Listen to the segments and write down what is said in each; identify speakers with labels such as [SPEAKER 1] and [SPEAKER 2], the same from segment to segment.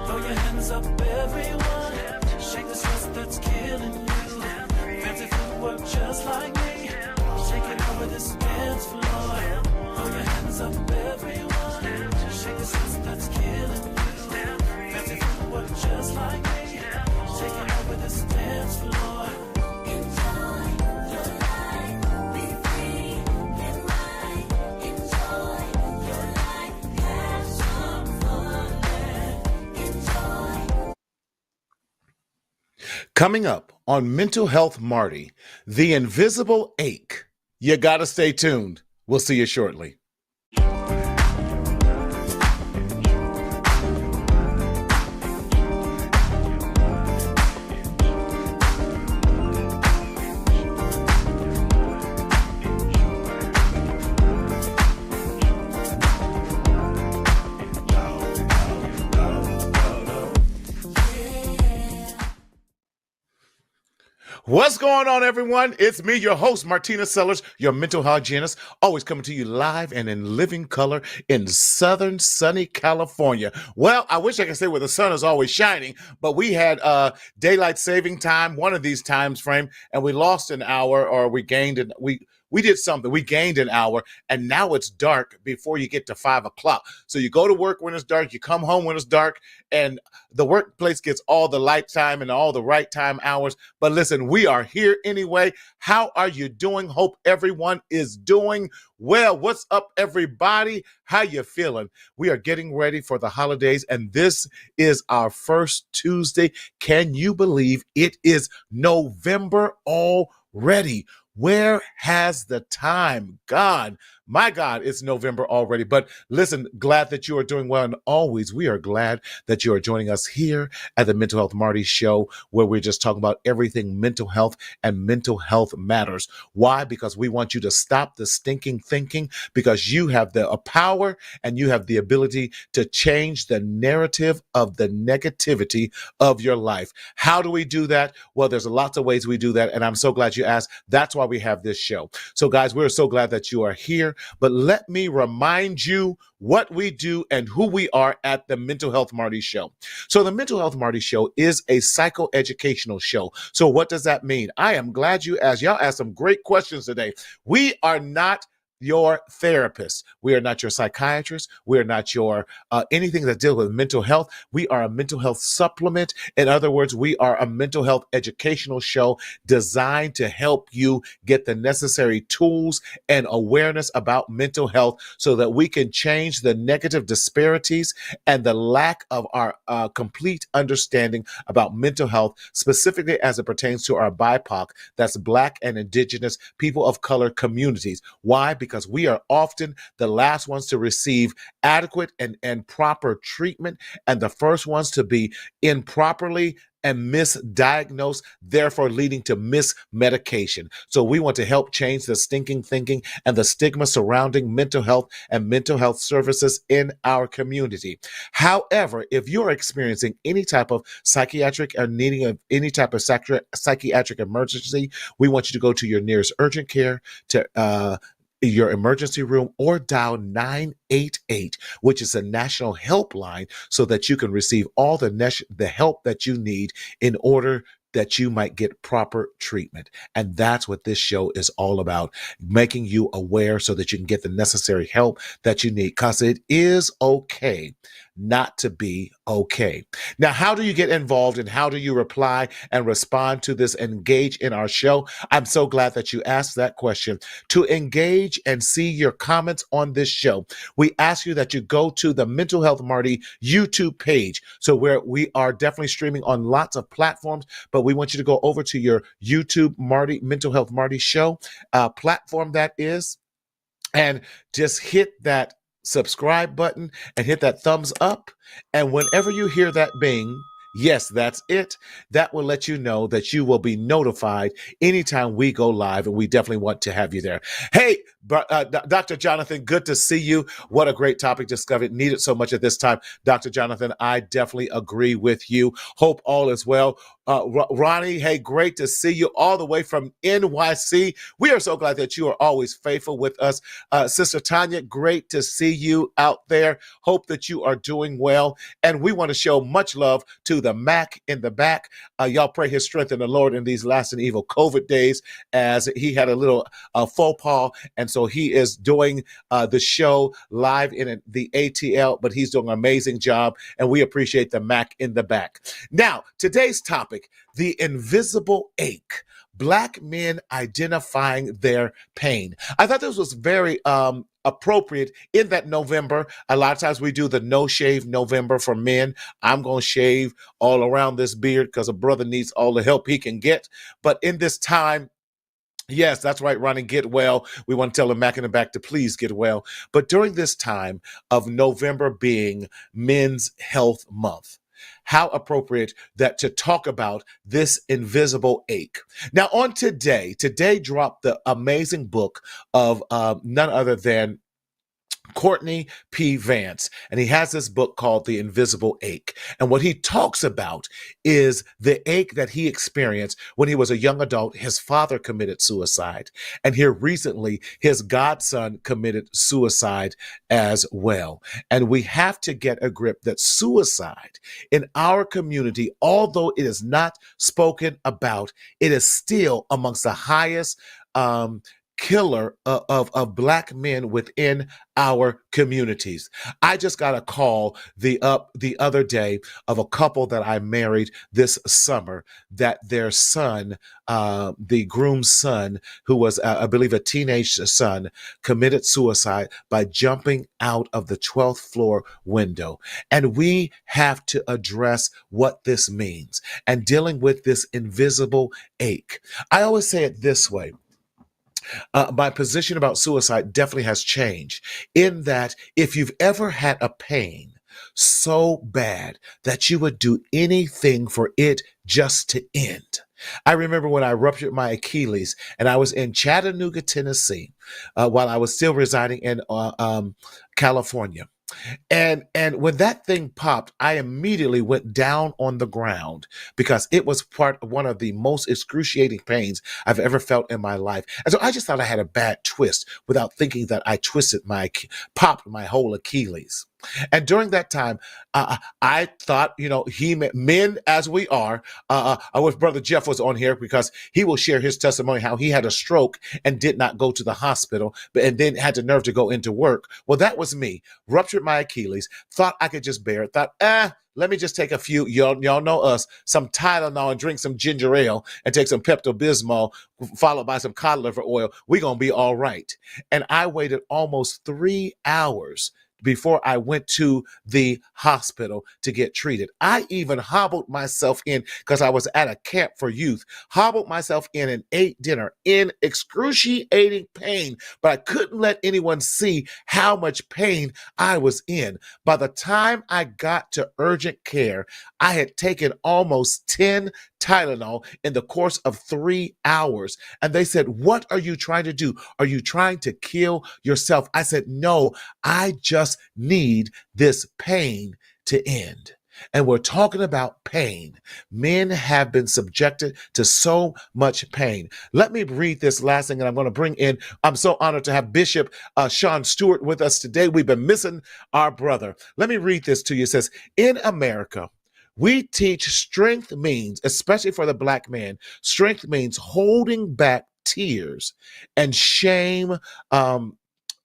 [SPEAKER 1] Throw your hands up, everyone. Shake the stress that's killing you. Fancy footwork just like me. Shake it over this dance floor. Throw your hands up, everyone. Shake the stress that's killing you. Fancy footwork just like me. Shake it over this dance floor.
[SPEAKER 2] Enjoy your life, be free and light. Enjoy your life, have some fun and enjoy.
[SPEAKER 3] Coming up on Mental Health Marty, the invisible ache. You gotta stay tuned. We'll see you shortly. What's going on, everyone? It's me, your host, Martina Sellers, your mental hygienist, always coming to you live and in living color in southern sunny California. Well, I wish I could say where the sun is always shining, but we had daylight saving time, one of these times frame, and we lost an hour, or we gained an we did something. We gained an hour, and now it's dark before you get to 5 o'clock. So you go to work when it's dark, you come home when it's dark, and the workplace gets all the light time and all the right time hours. But listen, we are here anyway. How are you doing? Hope everyone is doing well. What's up, everybody? How you feeling? We are getting ready for the holidays, and this is our first Tuesday. Can you believe it is November already? Where has the time gone? My God, it's November already. But listen, glad that you are doing well. And always, we are glad that you are joining us here at the Mental Health Marty Show, where we're just talking about everything mental health and mental health matters. Why? Because we want you to stop the stinking thinking, because you have the power and you have the ability to change the narrative of the negativity of your life. How do we do that? Well, there's lots of ways we do that. And I'm so glad you asked. That's why we have this show. So guys, we're so glad that you are here. But let me remind you what we do and who we are at the Mental Health Marty Show. So the Mental Health Marty Show is a psychoeducational show. So what does that mean? I am glad you asked. Y'all asked some great questions today. We are not your therapist. We are not your psychiatrist. We are not your anything that deals with mental health. We are a mental health supplement. In other words, we are a mental health educational show designed to help you get the necessary tools and awareness about mental health so that we can change the negative disparities and the lack of our complete understanding about mental health, specifically as it pertains to our BIPOC, that's Black and Indigenous people of color communities. Why? Because we are often the last ones to receive adequate and proper treatment, and the first ones to be improperly and misdiagnosed, therefore leading to mismedication. So we want to help change the stinking thinking and the stigma surrounding mental health and mental health services in our community. However, if you're experiencing any type of psychiatric or needing of any type of psychiatric emergency, we want you to go to your nearest urgent care, to your emergency room, or dial 988, which is a national helpline, so that you can receive all the help that you need in order that you might get proper treatment. And that's what this show is all about, making you aware so that you can get the necessary help that you need, because it is okay not to be okay. Now, how do you get involved and how do you reply and respond to this? Engage in our show. I'm so glad that you asked that question. To engage and see your comments on this show, we ask you that you go to the Mental Health Marty YouTube page. So where we are definitely streaming on lots of platforms, but we want you to go over to your YouTube Marty Mental Health Marty show platform that is, and just hit that subscribe button and hit that thumbs up. And whenever you hear that bing, yes, that's it. That will let you know that you will be notified anytime we go live, and we definitely want to have you there. Hey, Dr. Jonathan, good to see you. What a great topic discovered. Needed so much at this time. Dr. Jonathan, I definitely agree with you. Hope all is well. Ronnie, hey, great to see you all the way from NYC. We are so glad that you are always faithful with us. Sister Tanya, great to see you out there. Hope that you are doing well. And we want to show much love to the Mac in the back. Y'all pray his strength in the Lord in these last and evil COVID days, as he had a little faux pas. And so he is doing the show live in the ATL, but he's doing an amazing job. And we appreciate the Mac in the back. Now, today's topic, the invisible ache. Black men identifying their pain. I thought this was very appropriate in that November. A lot of times we do the no shave November for men. I'm going to shave all around this beard because a brother needs all the help he can get. But in this time, yes, that's right, Ronnie, get well. We want to tell the Mac in the back to please get well. But during this time of November being Men's Health Month, how appropriate that to talk about this invisible ache. Now, on today dropped the amazing book of none other than Courtney P. Vance, and he has this book called The Invisible Ache. And what he talks about is the ache that he experienced when he was a young adult. His father committed suicide, and here recently, his godson committed suicide as well. And we have to get a grip that suicide in our community, although it is not spoken about, it is still amongst the highest killer of Black men within our communities. I just got a call the other day of a couple that I married this summer, that their son, the groom's son, who was I believe a teenage son, committed suicide by jumping out of the 12th floor window. And we have to address what this means and dealing with this invisible ache. I always say it this way. My position about suicide definitely has changed, in that if you've ever had a pain so bad that you would do anything for it just to end. I remember when I ruptured my Achilles and I was in Chattanooga, Tennessee, while I was still residing in California. And when that thing popped, I immediately went down on the ground because it was one of the most excruciating pains I've ever felt in my life. And so I just thought I had a bad twist without thinking that I popped my whole Achilles. And during that time, I thought, men as we are, I wish Brother Jeff was on here because he will share his testimony, how he had a stroke and did not go to the hospital, and then had the nerve to go into work. Well, that was me. Ruptured my Achilles, thought I could just bear it, thought, let me just take a few, y'all know us, some Tylenol and drink some ginger ale and take some Pepto-Bismol followed by some cod liver oil. We're going to be all right. And I waited almost 3 hours before I went to the hospital to get treated. I even hobbled myself in, because I was at a camp for youth, hobbled myself in and ate dinner in excruciating pain, but I couldn't let anyone see how much pain I was in. By the time I got to urgent care, I had taken almost 10 Tylenol in the course of 3 hours. And they said, "What are you trying to do? Are you trying to kill yourself?" I said, "No, I just need this pain to end." And we're talking about pain. Men have been subjected to so much pain. Let me read this last thing, and I'm going to bring in, I'm so honored to have Bishop Sean Stewart with us today. We've been missing our brother. Let me read this to you. It says, in America, we teach strength means, especially for the Black man, strength means holding back tears and shame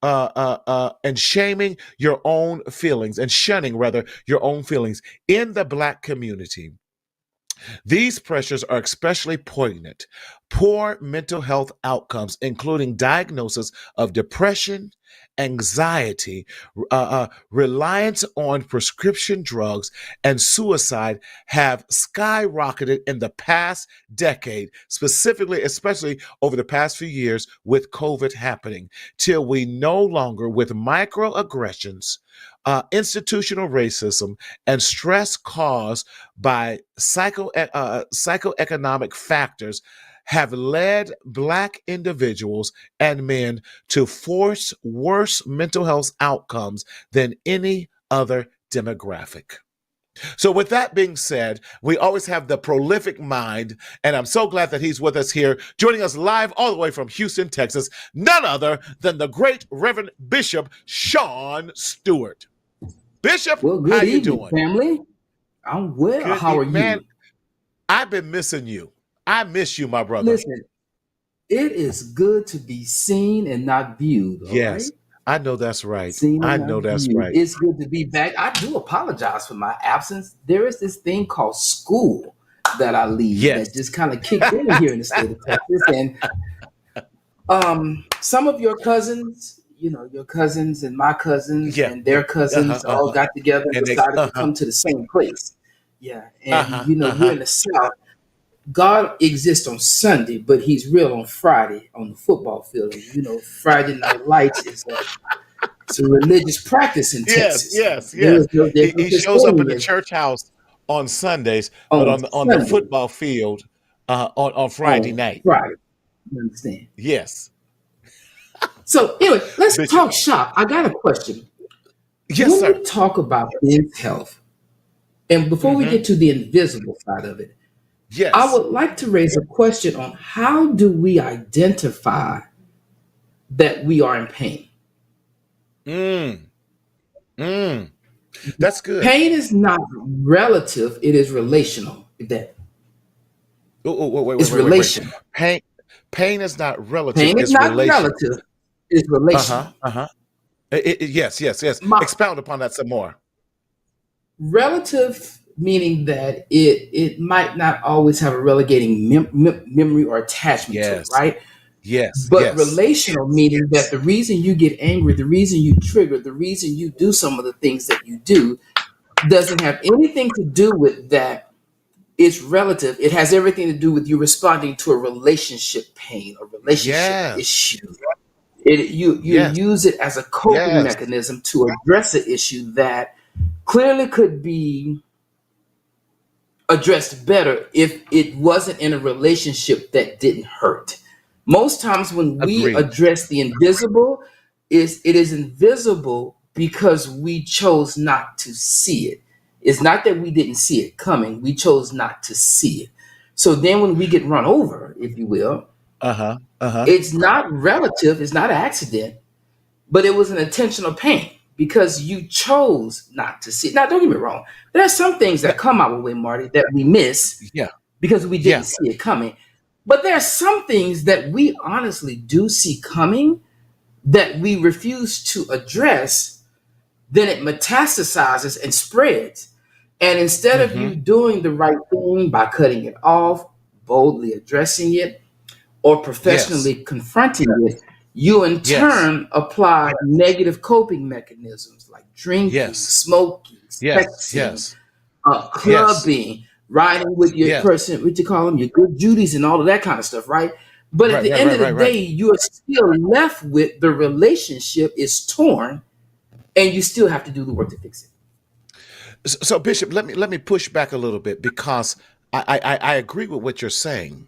[SPEAKER 3] and shaming your own feelings and shunning rather your own feelings in the Black community. These pressures are especially poignant. Poor mental health outcomes, including diagnosis of depression, anxiety, reliance on prescription drugs, and suicide, have skyrocketed in the past decade, specifically, especially over the past few years with COVID happening, till we no longer, with microaggressions, institutional racism, and stress caused by psychoeconomic factors, have led Black individuals and men to force worse mental health outcomes than any other demographic. So, with that being said, we always have the prolific mind, and I'm so glad that he's with us here, joining us live all the way from Houston, Texas, none other than the great Reverend Bishop Sean Stewart. Bishop,
[SPEAKER 4] Well,
[SPEAKER 3] how
[SPEAKER 4] good
[SPEAKER 3] you
[SPEAKER 4] evening,
[SPEAKER 3] doing?
[SPEAKER 4] family. I'm well.
[SPEAKER 3] Good
[SPEAKER 4] How are
[SPEAKER 3] man.
[SPEAKER 4] you?
[SPEAKER 3] I've been missing you. I miss you, my brother.
[SPEAKER 4] Listen, it is good to be seen and not viewed, all
[SPEAKER 3] Yes,
[SPEAKER 4] right?
[SPEAKER 3] I know that's right.
[SPEAKER 4] Seen
[SPEAKER 3] I
[SPEAKER 4] and
[SPEAKER 3] know
[SPEAKER 4] not
[SPEAKER 3] that's
[SPEAKER 4] viewed.
[SPEAKER 3] right.
[SPEAKER 4] It's good to be back. I do apologize for my absence. There is this thing called school that I lead
[SPEAKER 3] Yes.
[SPEAKER 4] that just kind of kicked in here in the state of Texas. And some of your cousins, your cousins and my cousins
[SPEAKER 3] Yeah.
[SPEAKER 4] and their cousins all
[SPEAKER 3] Uh-huh.
[SPEAKER 4] got together and
[SPEAKER 3] And they,
[SPEAKER 4] decided to
[SPEAKER 3] uh-huh,
[SPEAKER 4] come to the same place. Yeah. And,
[SPEAKER 3] uh-huh,
[SPEAKER 4] we're
[SPEAKER 3] uh-huh.
[SPEAKER 4] in the South. God exists on Sunday, but he's real on Friday on the football field. And, Friday Night Lights is it's a religious practice in
[SPEAKER 3] Yes,
[SPEAKER 4] Texas.
[SPEAKER 3] yes,
[SPEAKER 4] There's
[SPEAKER 3] yes.
[SPEAKER 4] no, there's no
[SPEAKER 3] He
[SPEAKER 4] such
[SPEAKER 3] shows up in
[SPEAKER 4] thing
[SPEAKER 3] the
[SPEAKER 4] as
[SPEAKER 3] church house on Sundays, but
[SPEAKER 4] on
[SPEAKER 3] on the
[SPEAKER 4] Sunday,
[SPEAKER 3] football field on Friday
[SPEAKER 4] on
[SPEAKER 3] night.
[SPEAKER 4] Friday. You understand?
[SPEAKER 3] Yes.
[SPEAKER 4] So anyway, let's
[SPEAKER 3] Bishop.
[SPEAKER 4] talk shop. I got a question.
[SPEAKER 3] Yes,
[SPEAKER 4] When
[SPEAKER 3] sir.
[SPEAKER 4] we talk about men's health, and before we
[SPEAKER 3] Mm-hmm.
[SPEAKER 4] get to the invisible side of it, I
[SPEAKER 3] Yes.
[SPEAKER 4] would like to raise a question on how do we identify that we are in pain?
[SPEAKER 3] Mm. Mm. That's good.
[SPEAKER 4] Pain is not relative, it is relational. That
[SPEAKER 3] Oh, wait,
[SPEAKER 4] it's relational.
[SPEAKER 3] Pain is not relative,
[SPEAKER 4] Pain is
[SPEAKER 3] it's
[SPEAKER 4] not
[SPEAKER 3] relational.
[SPEAKER 4] relative, it's relational.
[SPEAKER 3] Uh-huh. Uh-huh. Yes.
[SPEAKER 4] My
[SPEAKER 3] Expound upon that some more.
[SPEAKER 4] relative meaning that it might not always have a relegating memory or attachment to it,
[SPEAKER 3] Yes.
[SPEAKER 4] right?
[SPEAKER 3] Yes.
[SPEAKER 4] But
[SPEAKER 3] Yes.
[SPEAKER 4] relational meaning that the reason you get angry, the reason you trigger, the reason you do some of the things that you do doesn't have anything to do with that. It's relative. It has everything to do with you responding to a relationship pain, a relationship
[SPEAKER 3] Yes.
[SPEAKER 4] issue. You
[SPEAKER 3] Yes.
[SPEAKER 4] use it as a coping
[SPEAKER 3] Yes.
[SPEAKER 4] mechanism to address an issue that clearly could be addressed better if it wasn't in a relationship that didn't hurt. Most times when we
[SPEAKER 3] Agreed.
[SPEAKER 4] address the invisible, it is invisible because we chose not to see it. It's not that we didn't see it coming, we chose not to see it. So then when we get run over, if you will,
[SPEAKER 3] Uh-huh. Uh-huh.
[SPEAKER 4] it's not relative, it's not an accident, but it was an intentional pain because you chose not to see it. Now, don't get me wrong. There are some things that come our way, Marty, that we miss
[SPEAKER 3] Yeah.
[SPEAKER 4] because we
[SPEAKER 3] Yeah.
[SPEAKER 4] didn't see it coming. But there are some things that we honestly do see coming that we refuse to address, then it metastasizes and spreads. And instead of
[SPEAKER 3] Mm-hmm.
[SPEAKER 4] you doing the right thing by cutting it off, boldly addressing it, or
[SPEAKER 3] Yes.
[SPEAKER 4] professionally confronting it, you in
[SPEAKER 3] Yes.
[SPEAKER 4] turn apply negative coping mechanisms like drinking,
[SPEAKER 3] Yes.
[SPEAKER 4] smoking,
[SPEAKER 3] Yes.
[SPEAKER 4] sexting,
[SPEAKER 3] Yes. Yes.
[SPEAKER 4] clubbing, riding with your
[SPEAKER 3] Yes.
[SPEAKER 4] person, what you call them, your good Judies and all of that kind of stuff, right? But at
[SPEAKER 3] Right,
[SPEAKER 4] the
[SPEAKER 3] right,
[SPEAKER 4] end
[SPEAKER 3] right,
[SPEAKER 4] of the
[SPEAKER 3] right, right.
[SPEAKER 4] day, you're still left with the relationship is torn, and you still have to do the work to fix it.
[SPEAKER 3] So, Bishop, let me push back a little bit because I agree with what you're saying,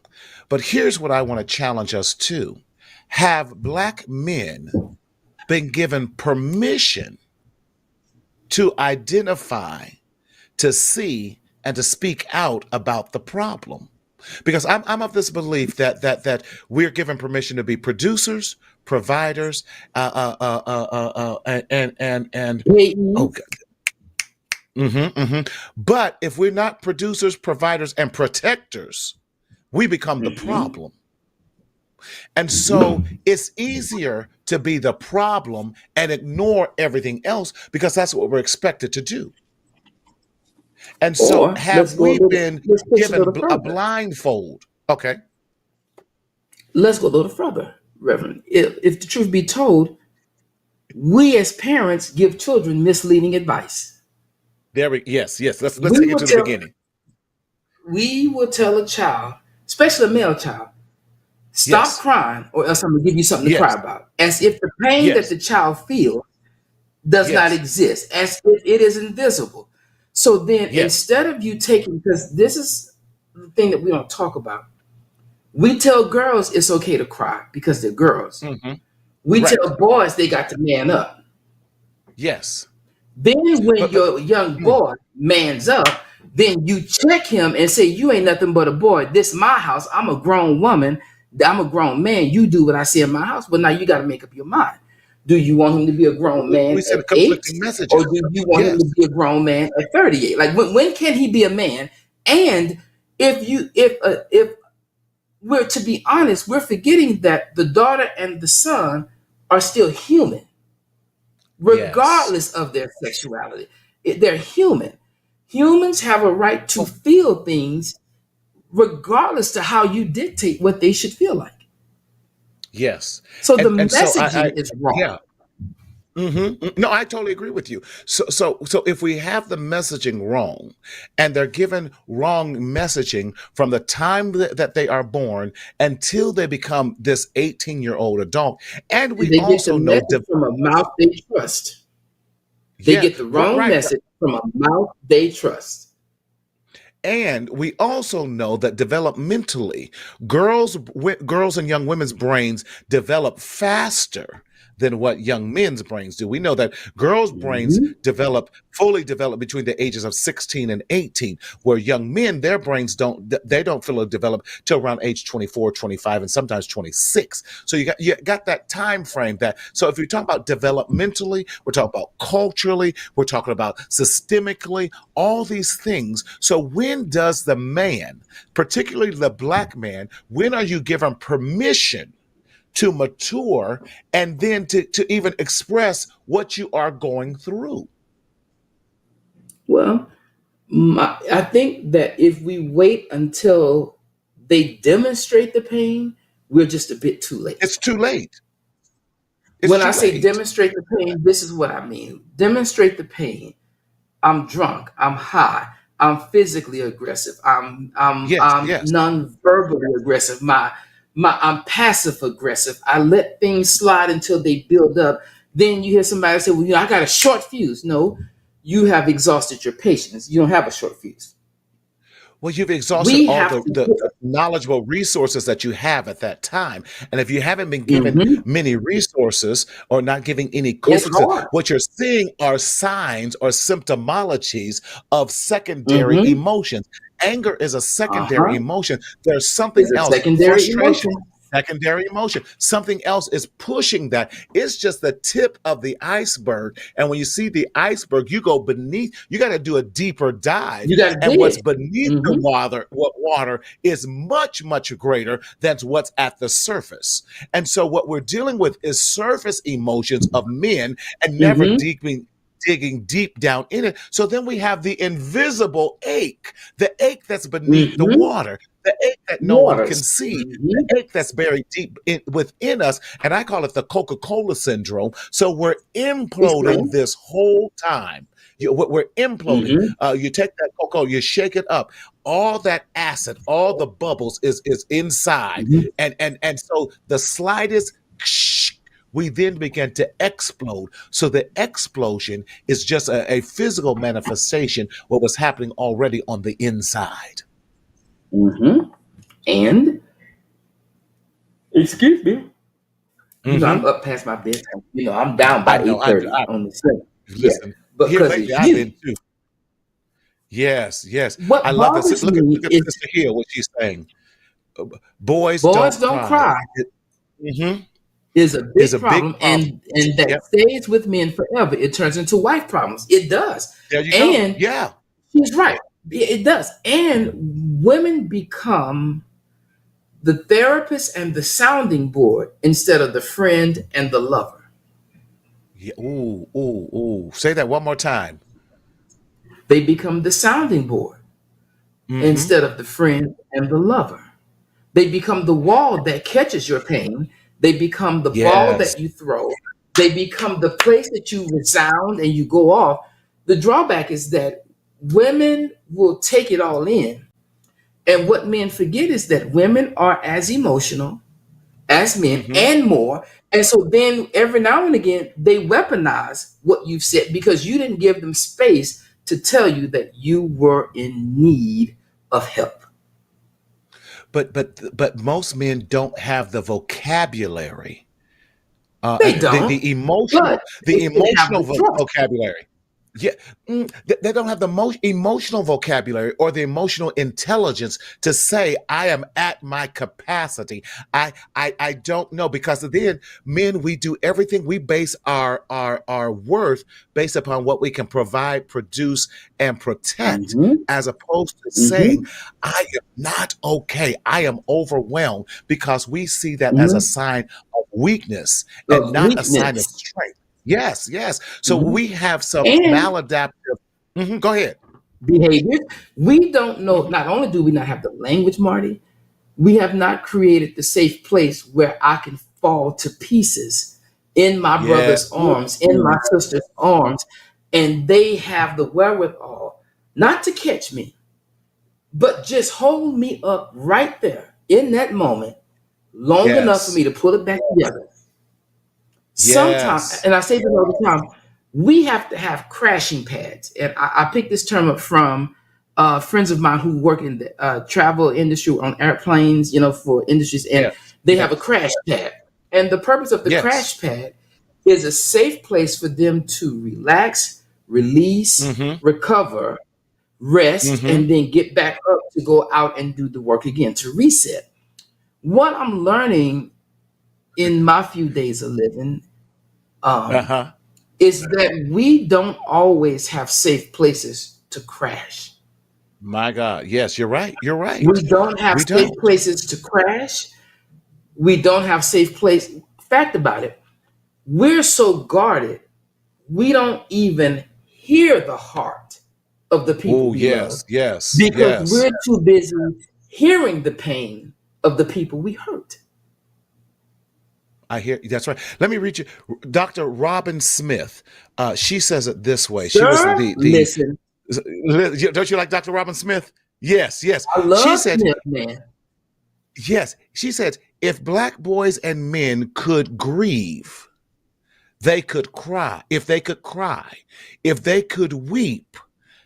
[SPEAKER 3] but here's what I want to challenge us to: have Black men been given permission to identify, to see, and to speak out about the problem? Because I'm of this belief that we're given permission to be producers, providers, and
[SPEAKER 4] Hey,
[SPEAKER 3] oh,
[SPEAKER 4] Eve,
[SPEAKER 3] but if we're not producers, providers, and protectors, we become the
[SPEAKER 4] mhm,
[SPEAKER 3] problem. And so it's easier to be the problem and ignore everything else because that's what we're expected to do. And so
[SPEAKER 4] Or
[SPEAKER 3] have we been
[SPEAKER 4] let's push it a
[SPEAKER 3] given
[SPEAKER 4] little
[SPEAKER 3] a
[SPEAKER 4] further.
[SPEAKER 3] blindfold? Okay.
[SPEAKER 4] Let's go a little further, Reverend. If the truth be told, we as parents give children misleading advice.
[SPEAKER 3] There we yes. Let's
[SPEAKER 4] We
[SPEAKER 3] take it
[SPEAKER 4] will
[SPEAKER 3] to the
[SPEAKER 4] tell
[SPEAKER 3] beginning.
[SPEAKER 4] we will tell a child, especially a male child, stop
[SPEAKER 3] Yes.
[SPEAKER 4] crying, or else I'm gonna give you something to cry
[SPEAKER 3] Yes.
[SPEAKER 4] about. As if the pain that
[SPEAKER 3] Yes.
[SPEAKER 4] the child feels does not
[SPEAKER 3] Yes.
[SPEAKER 4] exist, as if it is invisible. So then
[SPEAKER 3] Yes.
[SPEAKER 4] instead of you taking, because this is the thing that we don't talk about, we tell girls it's okay to cry because they're girls.
[SPEAKER 3] Hmm.
[SPEAKER 4] We
[SPEAKER 3] Right.
[SPEAKER 4] tell boys they got to man up.
[SPEAKER 3] Yes.
[SPEAKER 4] Then when
[SPEAKER 3] But
[SPEAKER 4] your young
[SPEAKER 3] mm,
[SPEAKER 4] boy mans up, then you check him and say, you ain't nothing but a boy. This my house. I'm a grown woman. I'm a grown man. You do what I say in my house. But now you got to make up your mind. Do you want him to be a grown man
[SPEAKER 3] we
[SPEAKER 4] at
[SPEAKER 3] send
[SPEAKER 4] 8?
[SPEAKER 3] conflicting
[SPEAKER 4] Or
[SPEAKER 3] messages.
[SPEAKER 4] do you want him
[SPEAKER 3] Yes.
[SPEAKER 4] to be a grown man at 38? Like when can he be a man? And if we're to be honest, we're forgetting that the daughter and the son are still human
[SPEAKER 3] Yes.
[SPEAKER 4] regardless of their sexuality. They're human. Humans have a right to
[SPEAKER 3] Oh,
[SPEAKER 4] feel things regardless to how you dictate what they should feel like.
[SPEAKER 3] yes.
[SPEAKER 4] So the
[SPEAKER 3] And so
[SPEAKER 4] messaging
[SPEAKER 3] I
[SPEAKER 4] is
[SPEAKER 3] yeah.
[SPEAKER 4] wrong.
[SPEAKER 3] No, I totally agree with you. So if we have the messaging wrong and they're given wrong messaging from the time that they are born until they become this 18-year-old adult, and
[SPEAKER 4] And
[SPEAKER 3] we
[SPEAKER 4] they get the
[SPEAKER 3] also know
[SPEAKER 4] message from a mouth they trust. They
[SPEAKER 3] yeah,
[SPEAKER 4] get the wrong
[SPEAKER 3] right.
[SPEAKER 4] message from a mouth they trust.
[SPEAKER 3] And we also know that developmentally, girls and young women's brains develop faster than what young men's brains do. We know that girls' brains
[SPEAKER 4] Mhm.
[SPEAKER 3] fully develop between the ages of 16 and 18, where young men, their brains don't fully develop till around age 24, 25, and sometimes 26. So you got that time frame that so if you talk about developmentally, we're talking about culturally, we're talking about systemically, all these things. So when does the man, particularly the black man, when are you given permission to mature and then to even express what you are going through?
[SPEAKER 4] Well, I think that if we wait until they demonstrate the pain, we're just a bit too late.
[SPEAKER 3] It's too late. It's
[SPEAKER 4] When I
[SPEAKER 3] too
[SPEAKER 4] say
[SPEAKER 3] late.
[SPEAKER 4] demonstrate the pain, this is what I mean. Demonstrate the pain. I'm drunk. I'm high. I'm physically aggressive.
[SPEAKER 3] Yes,
[SPEAKER 4] I'm
[SPEAKER 3] yes.
[SPEAKER 4] non-verbally aggressive. I'm passive aggressive. I let things slide until they build up. Then you hear somebody say, "Well, I got a short fuse." No, you have exhausted your patience. You don't have a short fuse.
[SPEAKER 3] Well, you've exhausted
[SPEAKER 4] We
[SPEAKER 3] all
[SPEAKER 4] have
[SPEAKER 3] the,
[SPEAKER 4] to
[SPEAKER 3] the,
[SPEAKER 4] get.
[SPEAKER 3] the knowledgeable resources that you have at that time. And if you haven't been given
[SPEAKER 4] Mhm.
[SPEAKER 3] many resources or not giving any
[SPEAKER 4] It's
[SPEAKER 3] coping,
[SPEAKER 4] hard.
[SPEAKER 3] what you're seeing are signs or symptomologies of secondary
[SPEAKER 4] Hmm.
[SPEAKER 3] emotions. Anger is a secondary
[SPEAKER 4] Uh-huh.
[SPEAKER 3] emotion. There's something
[SPEAKER 4] It's a
[SPEAKER 3] else.
[SPEAKER 4] secondary
[SPEAKER 3] Frustration.
[SPEAKER 4] emotion.
[SPEAKER 3] Secondary emotion. Something else is pushing that. It's just the tip of the iceberg. And when you see the iceberg, you go beneath, you got to do a deeper dive.
[SPEAKER 4] You got to
[SPEAKER 3] And what's
[SPEAKER 4] dig.
[SPEAKER 3] beneath the
[SPEAKER 4] Hmm.
[SPEAKER 3] water is much, much greater than what's at the surface. And so what we're dealing with is surface emotions of men and never
[SPEAKER 4] Hmm.
[SPEAKER 3] digging deep down in it. So then we have the invisible ache, the ache that's beneath the
[SPEAKER 4] Hmm.
[SPEAKER 3] water, the ache that no one can
[SPEAKER 4] Waters.
[SPEAKER 3] see,
[SPEAKER 4] Hmm.
[SPEAKER 3] the ache that's buried deep within us. And I call it the Coca-Cola syndrome. So we're imploding
[SPEAKER 4] Explain.
[SPEAKER 3] this whole time. We're imploding.
[SPEAKER 4] Hmm.
[SPEAKER 3] You take that cocoa, you shake it up. All that acid, all the bubbles is inside,
[SPEAKER 4] Hmm.
[SPEAKER 3] and so the slightest we then begin to explode. So the explosion is just a physical manifestation what was happening already on the inside.
[SPEAKER 4] Hmm. And excuse me. I'm
[SPEAKER 3] Hmm.
[SPEAKER 4] up past my bedtime. I'm down
[SPEAKER 3] I
[SPEAKER 4] by
[SPEAKER 3] know.
[SPEAKER 4] 8:30 on the 7th. Yeah,
[SPEAKER 3] Listen here
[SPEAKER 4] because of
[SPEAKER 3] lately. I've
[SPEAKER 4] you.
[SPEAKER 3] been too. Yes, yes. I
[SPEAKER 4] What
[SPEAKER 3] love this.
[SPEAKER 4] bothers
[SPEAKER 3] Look at
[SPEAKER 4] me
[SPEAKER 3] look at
[SPEAKER 4] is
[SPEAKER 3] Sister Hill. What she's saying. Boys
[SPEAKER 4] boys
[SPEAKER 3] don't
[SPEAKER 4] don't
[SPEAKER 3] cry.
[SPEAKER 4] cry
[SPEAKER 3] Mhm.
[SPEAKER 4] is a
[SPEAKER 3] Is
[SPEAKER 4] big
[SPEAKER 3] a big
[SPEAKER 4] problem,
[SPEAKER 3] problem.
[SPEAKER 4] and that
[SPEAKER 3] Yep.
[SPEAKER 4] stays with men forever. It turns into wife problems. It does.
[SPEAKER 3] There you go.
[SPEAKER 4] And
[SPEAKER 3] Yeah.
[SPEAKER 4] she's right. It does. And women become the therapist and the sounding board instead of the friend and the lover.
[SPEAKER 3] Yeah. Ooh, ooh, ooh. Say that one more time.
[SPEAKER 4] They become the sounding board
[SPEAKER 3] Mm-hmm.
[SPEAKER 4] instead of the friend and the lover. They become the wall that catches your pain. They become the ball
[SPEAKER 3] Yes.
[SPEAKER 4] that you throw. They become the place that you resound and you go off. The drawback is that women will take it all in. And what men forget is that women are as emotional as men
[SPEAKER 3] Mm-hmm.
[SPEAKER 4] and more. And so then every now and again, they weaponize what you've said because you didn't give them space to tell you that you were in need of help.
[SPEAKER 3] But most men don't have the vocabulary,
[SPEAKER 4] They don't, but
[SPEAKER 3] the
[SPEAKER 4] they have
[SPEAKER 3] emotional
[SPEAKER 4] the trust.
[SPEAKER 3] vocabulary. Yeah, they don't have the most emotional vocabulary or the emotional intelligence to say, "I am at my capacity." I don't know because then men we do everything we base our worth based upon what we can provide, produce, and protect,
[SPEAKER 4] Mhm,
[SPEAKER 3] as opposed to saying,
[SPEAKER 4] mhm,
[SPEAKER 3] "I am not okay. I am overwhelmed," because we see that as a
[SPEAKER 4] mhm.
[SPEAKER 3] sign of weakness and
[SPEAKER 4] Of
[SPEAKER 3] not a sign of
[SPEAKER 4] weakness.
[SPEAKER 3] strength. Yes, yes. So
[SPEAKER 4] Mhm.
[SPEAKER 3] we have some
[SPEAKER 4] And
[SPEAKER 3] maladaptive. Mhm, go ahead.
[SPEAKER 4] behaviors. We don't know,
[SPEAKER 3] Mhm.
[SPEAKER 4] not only do we not have the language, Marty, we have not created the safe place where I can fall to pieces in my
[SPEAKER 3] Yeah.
[SPEAKER 4] brother's arms, in my sister's arms, and they have the wherewithal not to catch me, but just hold me up right there in that moment long enough for
[SPEAKER 3] Yes.
[SPEAKER 4] me to pull it back together. Sometimes,
[SPEAKER 3] Yes.
[SPEAKER 4] and I say this all the time, we have to have crashing pads. And I picked this term up from friends of mine who work in the travel industry on airplanes, for industries, and
[SPEAKER 3] Yes.
[SPEAKER 4] they have a
[SPEAKER 3] Yes.
[SPEAKER 4] crash pad. And the purpose of the
[SPEAKER 3] Yes.
[SPEAKER 4] crash pad is a safe place for them to relax, release,
[SPEAKER 3] Mhm.
[SPEAKER 4] recover, rest,
[SPEAKER 3] Mhm.
[SPEAKER 4] and then get back up to go out and do the work again to reset. What I'm learning in my few days of living, um,
[SPEAKER 3] Uh-huh.
[SPEAKER 4] is that we don't always have safe places to crash.
[SPEAKER 3] My God. Yes, you're right. You're right.
[SPEAKER 4] We don't have
[SPEAKER 3] We
[SPEAKER 4] safe
[SPEAKER 3] don't.
[SPEAKER 4] places to crash. We don't have safe place. Fact about it, we're so guarded, we don't even hear the heart of the people
[SPEAKER 3] Oh,
[SPEAKER 4] we love
[SPEAKER 3] yes. Yes.
[SPEAKER 4] because
[SPEAKER 3] Yes.
[SPEAKER 4] we're too busy hearing the pain of the people we hurt.
[SPEAKER 3] I hear that's right. Let me read you Dr. Robin Smith. She says it this way. She was
[SPEAKER 4] Sir,
[SPEAKER 3] the
[SPEAKER 4] listen,
[SPEAKER 3] don't you like Dr. Robin Smith? Yes, yes.
[SPEAKER 4] I
[SPEAKER 3] She
[SPEAKER 4] love
[SPEAKER 3] said,
[SPEAKER 4] Smith, man.
[SPEAKER 3] yes. She said, if black boys and men could grieve, they could cry. If they could cry, if they could weep,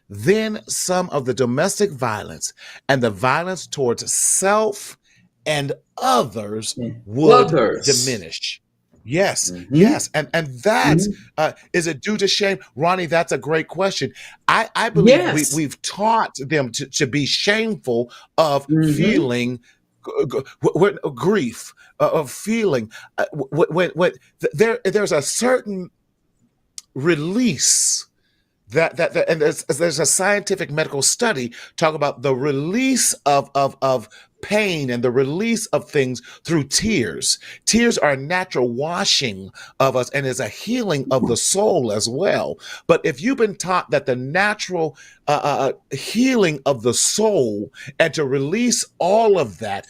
[SPEAKER 3] then some of the domestic violence and the violence towards self and others
[SPEAKER 4] And
[SPEAKER 3] would
[SPEAKER 4] others.
[SPEAKER 3] diminish. Yes,
[SPEAKER 4] Mhm,
[SPEAKER 3] yes, and that's
[SPEAKER 4] mhm.
[SPEAKER 3] is it due to shame, Ronnie? That's a great question. I believe
[SPEAKER 4] Yes.
[SPEAKER 3] we've taught them to be shameful of
[SPEAKER 4] Mhm.
[SPEAKER 3] feeling grief, of feeling there's a certain release that and there's a scientific medical study talk about the release of pain and the release of things through tears. Tears are a natural washing of us and is a healing of the soul as well. But if you've been taught that the natural healing of the soul and to release all of that,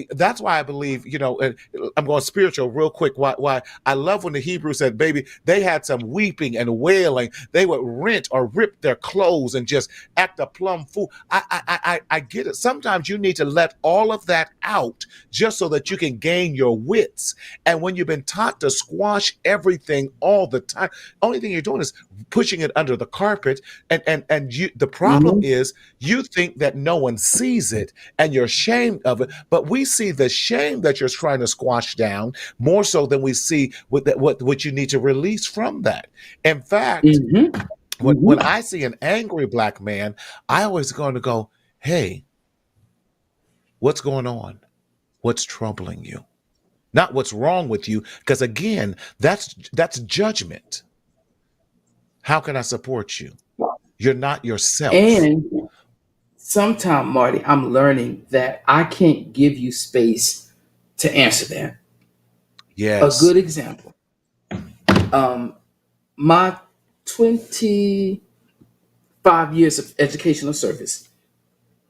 [SPEAKER 3] that's why I believe, I'm going spiritual real quick. Why I love when the Hebrew said, baby, they had some weeping and wailing. They would rent or rip their clothes and just act a plumb fool. I get it. Sometimes you need to let all of that out just so that you can gain your wits. And when you've been taught to squash everything all the time, only thing you're doing is pushing it under the carpet. And you, the problem
[SPEAKER 4] Mhm.
[SPEAKER 3] is you think that no one sees it and you're ashamed of it. But we see the shame that you're trying to squash down more so than we see what you need to release from that. In fact,
[SPEAKER 4] Mhm.
[SPEAKER 3] when
[SPEAKER 4] Mhm.
[SPEAKER 3] I see an angry black man, I always going to go, "Hey, what's going on? What's troubling you? Not what's wrong with you, because again, that's judgment. How can I support you? You're not yourself."
[SPEAKER 4] And sometime, Marty, I'm learning that I can't give you space to answer that. A
[SPEAKER 3] Yes.
[SPEAKER 4] good example. Um, my 25 years of educational service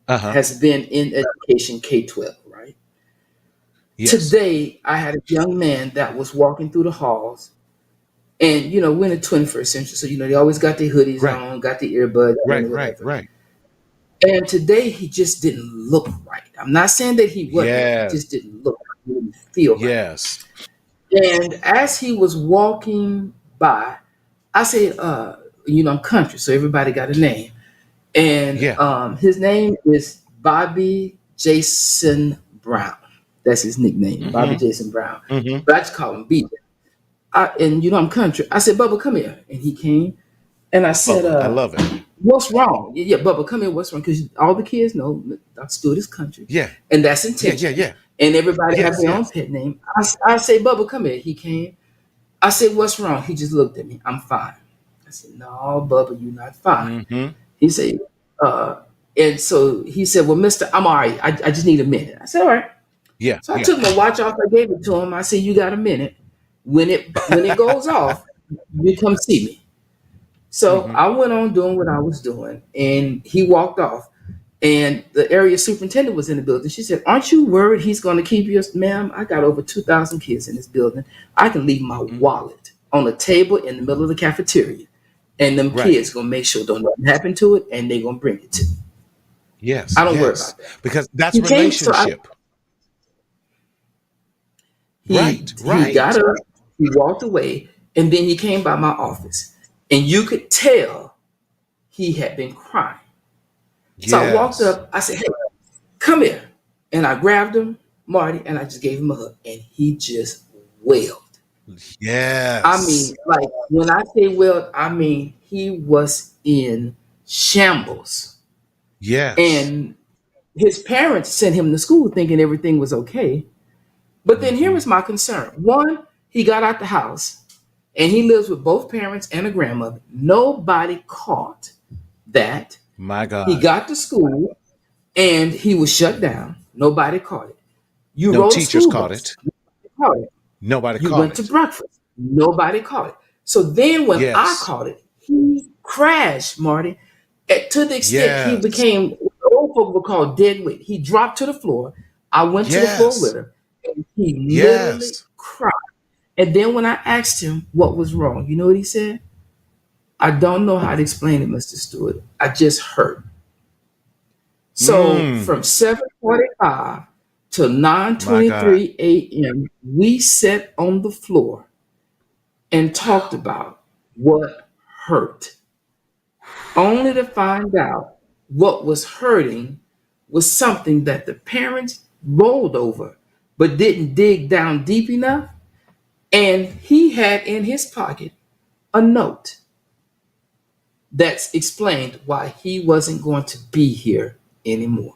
[SPEAKER 3] Uh-huh.
[SPEAKER 4] has been in education K-12, right?
[SPEAKER 3] Yes.
[SPEAKER 4] Today, I had a young man that was walking through the halls, and we're in the 21st century, so they always got their hoodies
[SPEAKER 3] Right.
[SPEAKER 4] on, got the earbuds on,
[SPEAKER 3] Right.
[SPEAKER 4] or
[SPEAKER 3] Right.
[SPEAKER 4] whatever.
[SPEAKER 3] Right.
[SPEAKER 4] And today, he just didn't look right. I'm not saying that he wasn't right. He
[SPEAKER 3] Yes.
[SPEAKER 4] just didn't look right. He didn't feel right.
[SPEAKER 3] Yes.
[SPEAKER 4] And as he was walking by, I said, I'm country, so everybody got a name. And
[SPEAKER 3] Yeah.
[SPEAKER 4] his name is Bobby Jason Brown. That's his nickname, Bobby
[SPEAKER 3] Mm-hmm.
[SPEAKER 4] Jason Brown.
[SPEAKER 3] Mm-hmm.
[SPEAKER 4] But I just call him BJ. And I'm country. I said, Bubba, come here. And he came. And I said,
[SPEAKER 3] Bubba. I love it.
[SPEAKER 4] what's wrong? Yeah, Bubba, come here. What's wrong? Because all the kids know Dr. Stewart is country.
[SPEAKER 3] Yeah.
[SPEAKER 4] And that's
[SPEAKER 3] Yeah.
[SPEAKER 4] intentional.
[SPEAKER 3] Yeah. Yeah.
[SPEAKER 4] And everybody have
[SPEAKER 3] Yes.
[SPEAKER 4] their own
[SPEAKER 3] Yes.
[SPEAKER 4] pet name. I say, Bubba, come here. He came. I said, what's wrong? He just looked at me. I'm fine. I said, no, Bubba, you're not fine.
[SPEAKER 3] Mm-hmm.
[SPEAKER 4] He said, uh, and so he said, well, Mister, I'm all right. I just need a minute. I said, all right.
[SPEAKER 3] Yeah.
[SPEAKER 4] So I
[SPEAKER 3] Yeah.
[SPEAKER 4] took my watch off. I gave it to him. I said, you got a minute. When it goes off, you come see me. So
[SPEAKER 3] Mm-hmm.
[SPEAKER 4] I went on doing what I was doing, and he walked off. And the area superintendent was in the building. She said, aren't you worried he's going to keep you? Ma'am, I got over 2,000 kids in this building. I can leave my
[SPEAKER 3] Mm-hmm.
[SPEAKER 4] wallet on a table in the middle of the cafeteria. And them
[SPEAKER 3] Right.
[SPEAKER 4] kids going to make sure don't nothing happen to it, and they're going to bring it to me.
[SPEAKER 3] Yes.
[SPEAKER 4] I don't worry
[SPEAKER 3] Yes.
[SPEAKER 4] about that.
[SPEAKER 3] Because that's
[SPEAKER 4] He came, so
[SPEAKER 3] relationship. Right.
[SPEAKER 4] he
[SPEAKER 3] Right.
[SPEAKER 4] got up, he walked away, and then he came by my office. And you could tell he had been crying. So I walked
[SPEAKER 3] Yes.
[SPEAKER 4] up, I said, hey, come here. And I grabbed him, Marty, and I just gave him a hug. And he just wailed. I
[SPEAKER 3] Yes.
[SPEAKER 4] mean, like when I say wailed, I mean he was in shambles.
[SPEAKER 3] Yes.
[SPEAKER 4] And his parents sent him to school thinking everything was okay. But then here
[SPEAKER 3] Mm-hmm.
[SPEAKER 4] was my concern. One, he got out the house and he lives with both parents and a grandmother. Nobody caught that.
[SPEAKER 3] My
[SPEAKER 4] He
[SPEAKER 3] God.
[SPEAKER 4] got to school and he was shut down. Nobody caught it. You
[SPEAKER 3] No
[SPEAKER 4] rode a
[SPEAKER 3] teachers
[SPEAKER 4] school
[SPEAKER 3] caught
[SPEAKER 4] bus.
[SPEAKER 3] it.
[SPEAKER 4] Nobody caught it.
[SPEAKER 3] Nobody
[SPEAKER 4] You
[SPEAKER 3] caught
[SPEAKER 4] went to
[SPEAKER 3] it.
[SPEAKER 4] breakfast. Nobody caught it. So then when I
[SPEAKER 3] Yes.
[SPEAKER 4] caught it, he crashed, Marty, to the extent he
[SPEAKER 3] Yes.
[SPEAKER 4] became what old folk would call dead weight. He dropped to the floor. I went to the floor with
[SPEAKER 3] Yes.
[SPEAKER 4] him. And he literally
[SPEAKER 3] Yes.
[SPEAKER 4] cried. And then when I asked him what was wrong, you know what he said? I don't know how to explain it, Mr. Stewart. I just hurt. So
[SPEAKER 3] Mm.
[SPEAKER 4] from 7:45 to
[SPEAKER 3] My God.
[SPEAKER 4] 9:23 a.m., we sat on the floor and talked about what hurt, only to find out what was hurting was something that the parents rolled over but didn't dig down deep enough. And he had in his pocket a note that explained why he wasn't going to be here anymore.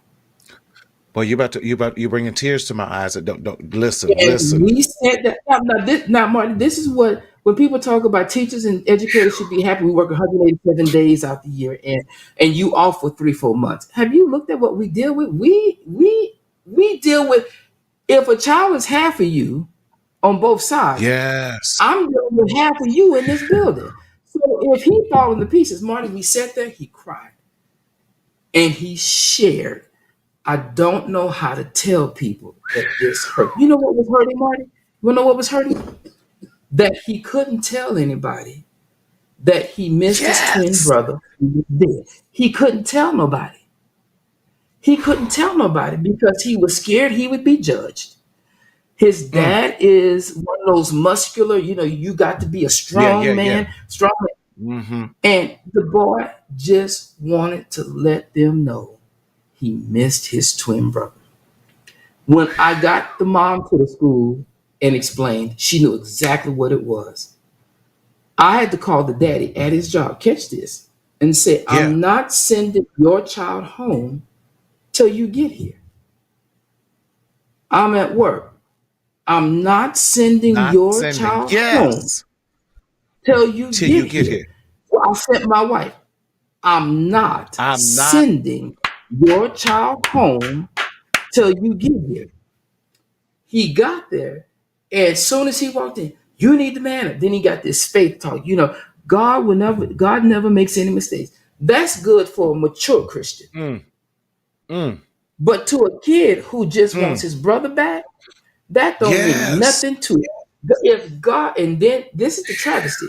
[SPEAKER 3] Boy, you're bringing tears to my eyes. Don't listen.
[SPEAKER 4] And
[SPEAKER 3] Listen.
[SPEAKER 4] we said that now, Martin, this is what when people talk about teachers and educators should be happy. We work 187 days out the year, and you off for 3-4 months. Have you looked at what we deal with? We deal with if a child is half of you on both sides.
[SPEAKER 3] Yes.
[SPEAKER 4] I'm dealing with half of you in this building. So if he falling to pieces, Marty, we sat there, he cried, and he shared. I don't know how to tell people that this hurt. You know what was hurting, Marty? You know what was hurting? That he couldn't tell anybody that he missed his twin
[SPEAKER 3] Yes.
[SPEAKER 4] brother who was dead. He couldn't tell nobody. He couldn't tell nobody because he was scared he would be judged. His
[SPEAKER 3] Mm.
[SPEAKER 4] dad is one of those muscular, you got to be a
[SPEAKER 3] Yeah.
[SPEAKER 4] strong
[SPEAKER 3] Yeah. Yeah.
[SPEAKER 4] man, strong man.
[SPEAKER 3] Mm-hmm.
[SPEAKER 4] And the boy just wanted to let them know he missed his twin brother. When I got the mom to the school and explained, she knew exactly what it was. I had to call the daddy at his job, catch this, and say,
[SPEAKER 3] Yeah.
[SPEAKER 4] I'm not sending your child home till you get here. I'm at work. I'm not sending
[SPEAKER 3] Not
[SPEAKER 4] your
[SPEAKER 3] sending.
[SPEAKER 4] child home
[SPEAKER 3] Yes.
[SPEAKER 4] till you
[SPEAKER 3] Till you
[SPEAKER 4] get
[SPEAKER 3] get
[SPEAKER 4] here.
[SPEAKER 3] here.
[SPEAKER 4] Well, I sent my wife. I'm not
[SPEAKER 3] I'm not.
[SPEAKER 4] sending your child home till you get here. He got there, and as soon as he walked in, you need the manna. Then he got this faith talk. God never makes any mistakes. That's good for a mature Christian.
[SPEAKER 3] Mm, mm,
[SPEAKER 4] But to a kid who just wants
[SPEAKER 3] mm.
[SPEAKER 4] his brother back, that don't mean
[SPEAKER 3] Yes.
[SPEAKER 4] nothing to it. If God, and then this is the travesty.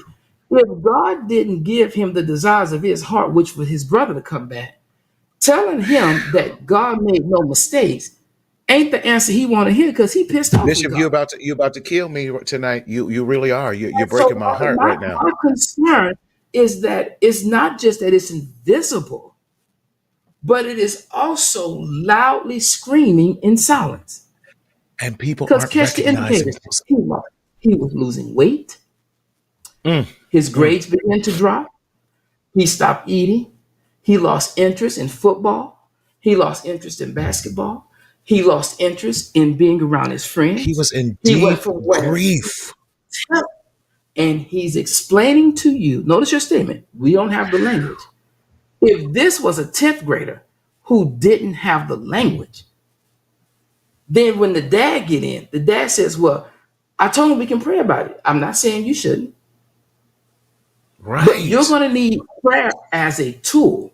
[SPEAKER 4] If God didn't give him the desires of his heart, which was his brother to come back, telling him that God made no mistakes ain't the answer he want to hear because he pissed off with
[SPEAKER 3] Bishop,
[SPEAKER 4] God.
[SPEAKER 3] you about to kill me tonight. You really are. You're
[SPEAKER 4] And so
[SPEAKER 3] breaking my heart
[SPEAKER 4] my,
[SPEAKER 3] right now.
[SPEAKER 4] my concern is that it's not just that it's invisible, but it is also loudly screaming in silence.
[SPEAKER 3] And people
[SPEAKER 4] Because
[SPEAKER 3] aren't
[SPEAKER 4] catch the
[SPEAKER 3] recognizing
[SPEAKER 4] indicators.
[SPEAKER 3] those.
[SPEAKER 4] He was losing weight.
[SPEAKER 3] Mm,
[SPEAKER 4] His
[SPEAKER 3] mm.
[SPEAKER 4] grades began to drop. He stopped eating. He lost interest in football. He lost interest in basketball. He lost interest in being around his
[SPEAKER 3] He
[SPEAKER 4] friends.
[SPEAKER 3] was in
[SPEAKER 4] He went
[SPEAKER 3] deep
[SPEAKER 4] from where,
[SPEAKER 3] grief.
[SPEAKER 4] and he's explaining to you. Notice your statement. We don't have the language. If this was a 10th grader who didn't have the language, then when the dad get in, the dad says, well, I told him we can pray about it. I'm not saying you shouldn't, but you're
[SPEAKER 3] Right.
[SPEAKER 4] going to need prayer as a tool,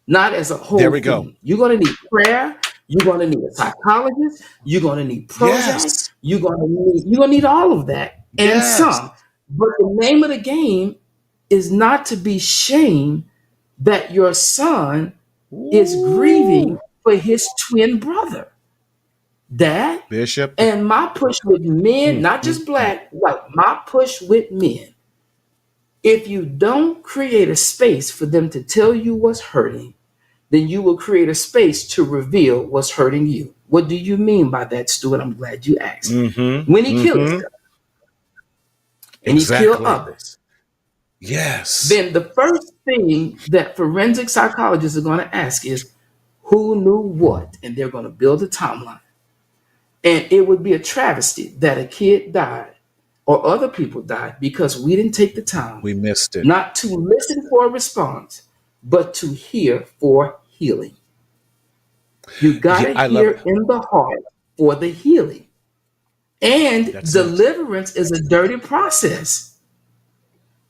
[SPEAKER 4] not as a
[SPEAKER 3] There
[SPEAKER 4] whole
[SPEAKER 3] we go.
[SPEAKER 4] thing. You're going to need prayer. You're going to need a psychologist. You're going to need Prozac.
[SPEAKER 3] Yes.
[SPEAKER 4] You're going to need all of that and
[SPEAKER 3] Yes.
[SPEAKER 4] some. But the name of the game is not to be shamed that your son is
[SPEAKER 3] Ooh.
[SPEAKER 4] grieving for his twin brother. Dad,
[SPEAKER 3] Bishop.
[SPEAKER 4] and my push with men,
[SPEAKER 3] Mm,
[SPEAKER 4] not
[SPEAKER 3] mm,
[SPEAKER 4] just
[SPEAKER 3] mm.
[SPEAKER 4] black, white, my push with men. If you don't create a space for them to tell you what's hurting, then you will create a space to reveal what's hurting you. What do you mean by that, Stuart? I'm glad you asked.
[SPEAKER 3] Mm-hmm.
[SPEAKER 4] When he killed
[SPEAKER 3] Mm-hmm.
[SPEAKER 4] himself and he killed
[SPEAKER 3] Exactly.
[SPEAKER 4] others,
[SPEAKER 3] Yes.
[SPEAKER 4] then the first thing that forensic psychologists are going to ask is who knew what? And they're going to build a timeline. And it would be a travesty that a kid died or other people died because we didn't take the time
[SPEAKER 3] We missed it.
[SPEAKER 4] not to listen for a response, but to hear for healing. You got
[SPEAKER 3] Yeah,
[SPEAKER 4] to
[SPEAKER 3] I love
[SPEAKER 4] hear
[SPEAKER 3] it.
[SPEAKER 4] in the heart for the healing. And
[SPEAKER 3] That's it.
[SPEAKER 4] deliverance is a dirty process.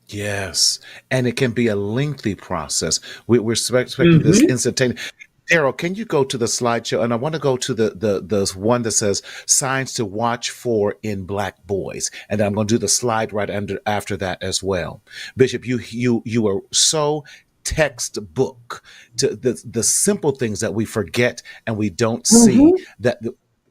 [SPEAKER 3] Yes. And it can be a lengthy process. We're expecting this
[SPEAKER 4] Mhm.
[SPEAKER 3] instantaneous. Daryl, can you go to the slideshow? And I want to go to the one that says signs to watch for in black boys. And I'm going to do the slide right under after that as well. Bishop, you are so textbook to the simple things that we forget and we don't see
[SPEAKER 4] Mhm.
[SPEAKER 3] that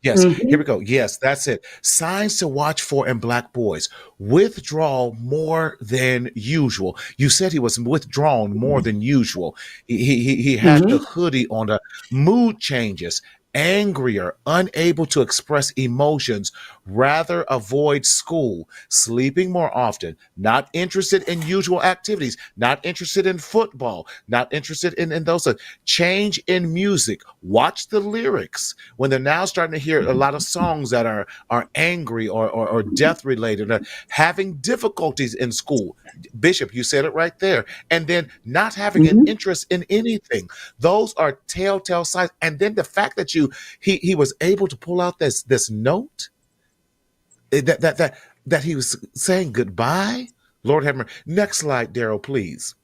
[SPEAKER 3] yes, here
[SPEAKER 4] Mhm.
[SPEAKER 3] we go. Yes, that's it. Signs to watch for in black boys. Withdrawal more than usual. You said he was withdrawn more than usual. He had the
[SPEAKER 4] Mhm.
[SPEAKER 3] hoodie on. The mood changes, angrier, unable to express emotions, rather avoid school, sleeping more often, not interested in usual activities, not interested in football, not interested in those change in music. Watch the lyrics when they're now starting to hear a lot of songs that are angry or death related, having difficulties in school. Bishop, you said it right there. And then not having an
[SPEAKER 4] Mhm.
[SPEAKER 3] interest in anything. Those are telltale signs. And then the fact that he was able to pull out this note that he was saying goodbye. Lord have mercy. Next slide, Daryl, please.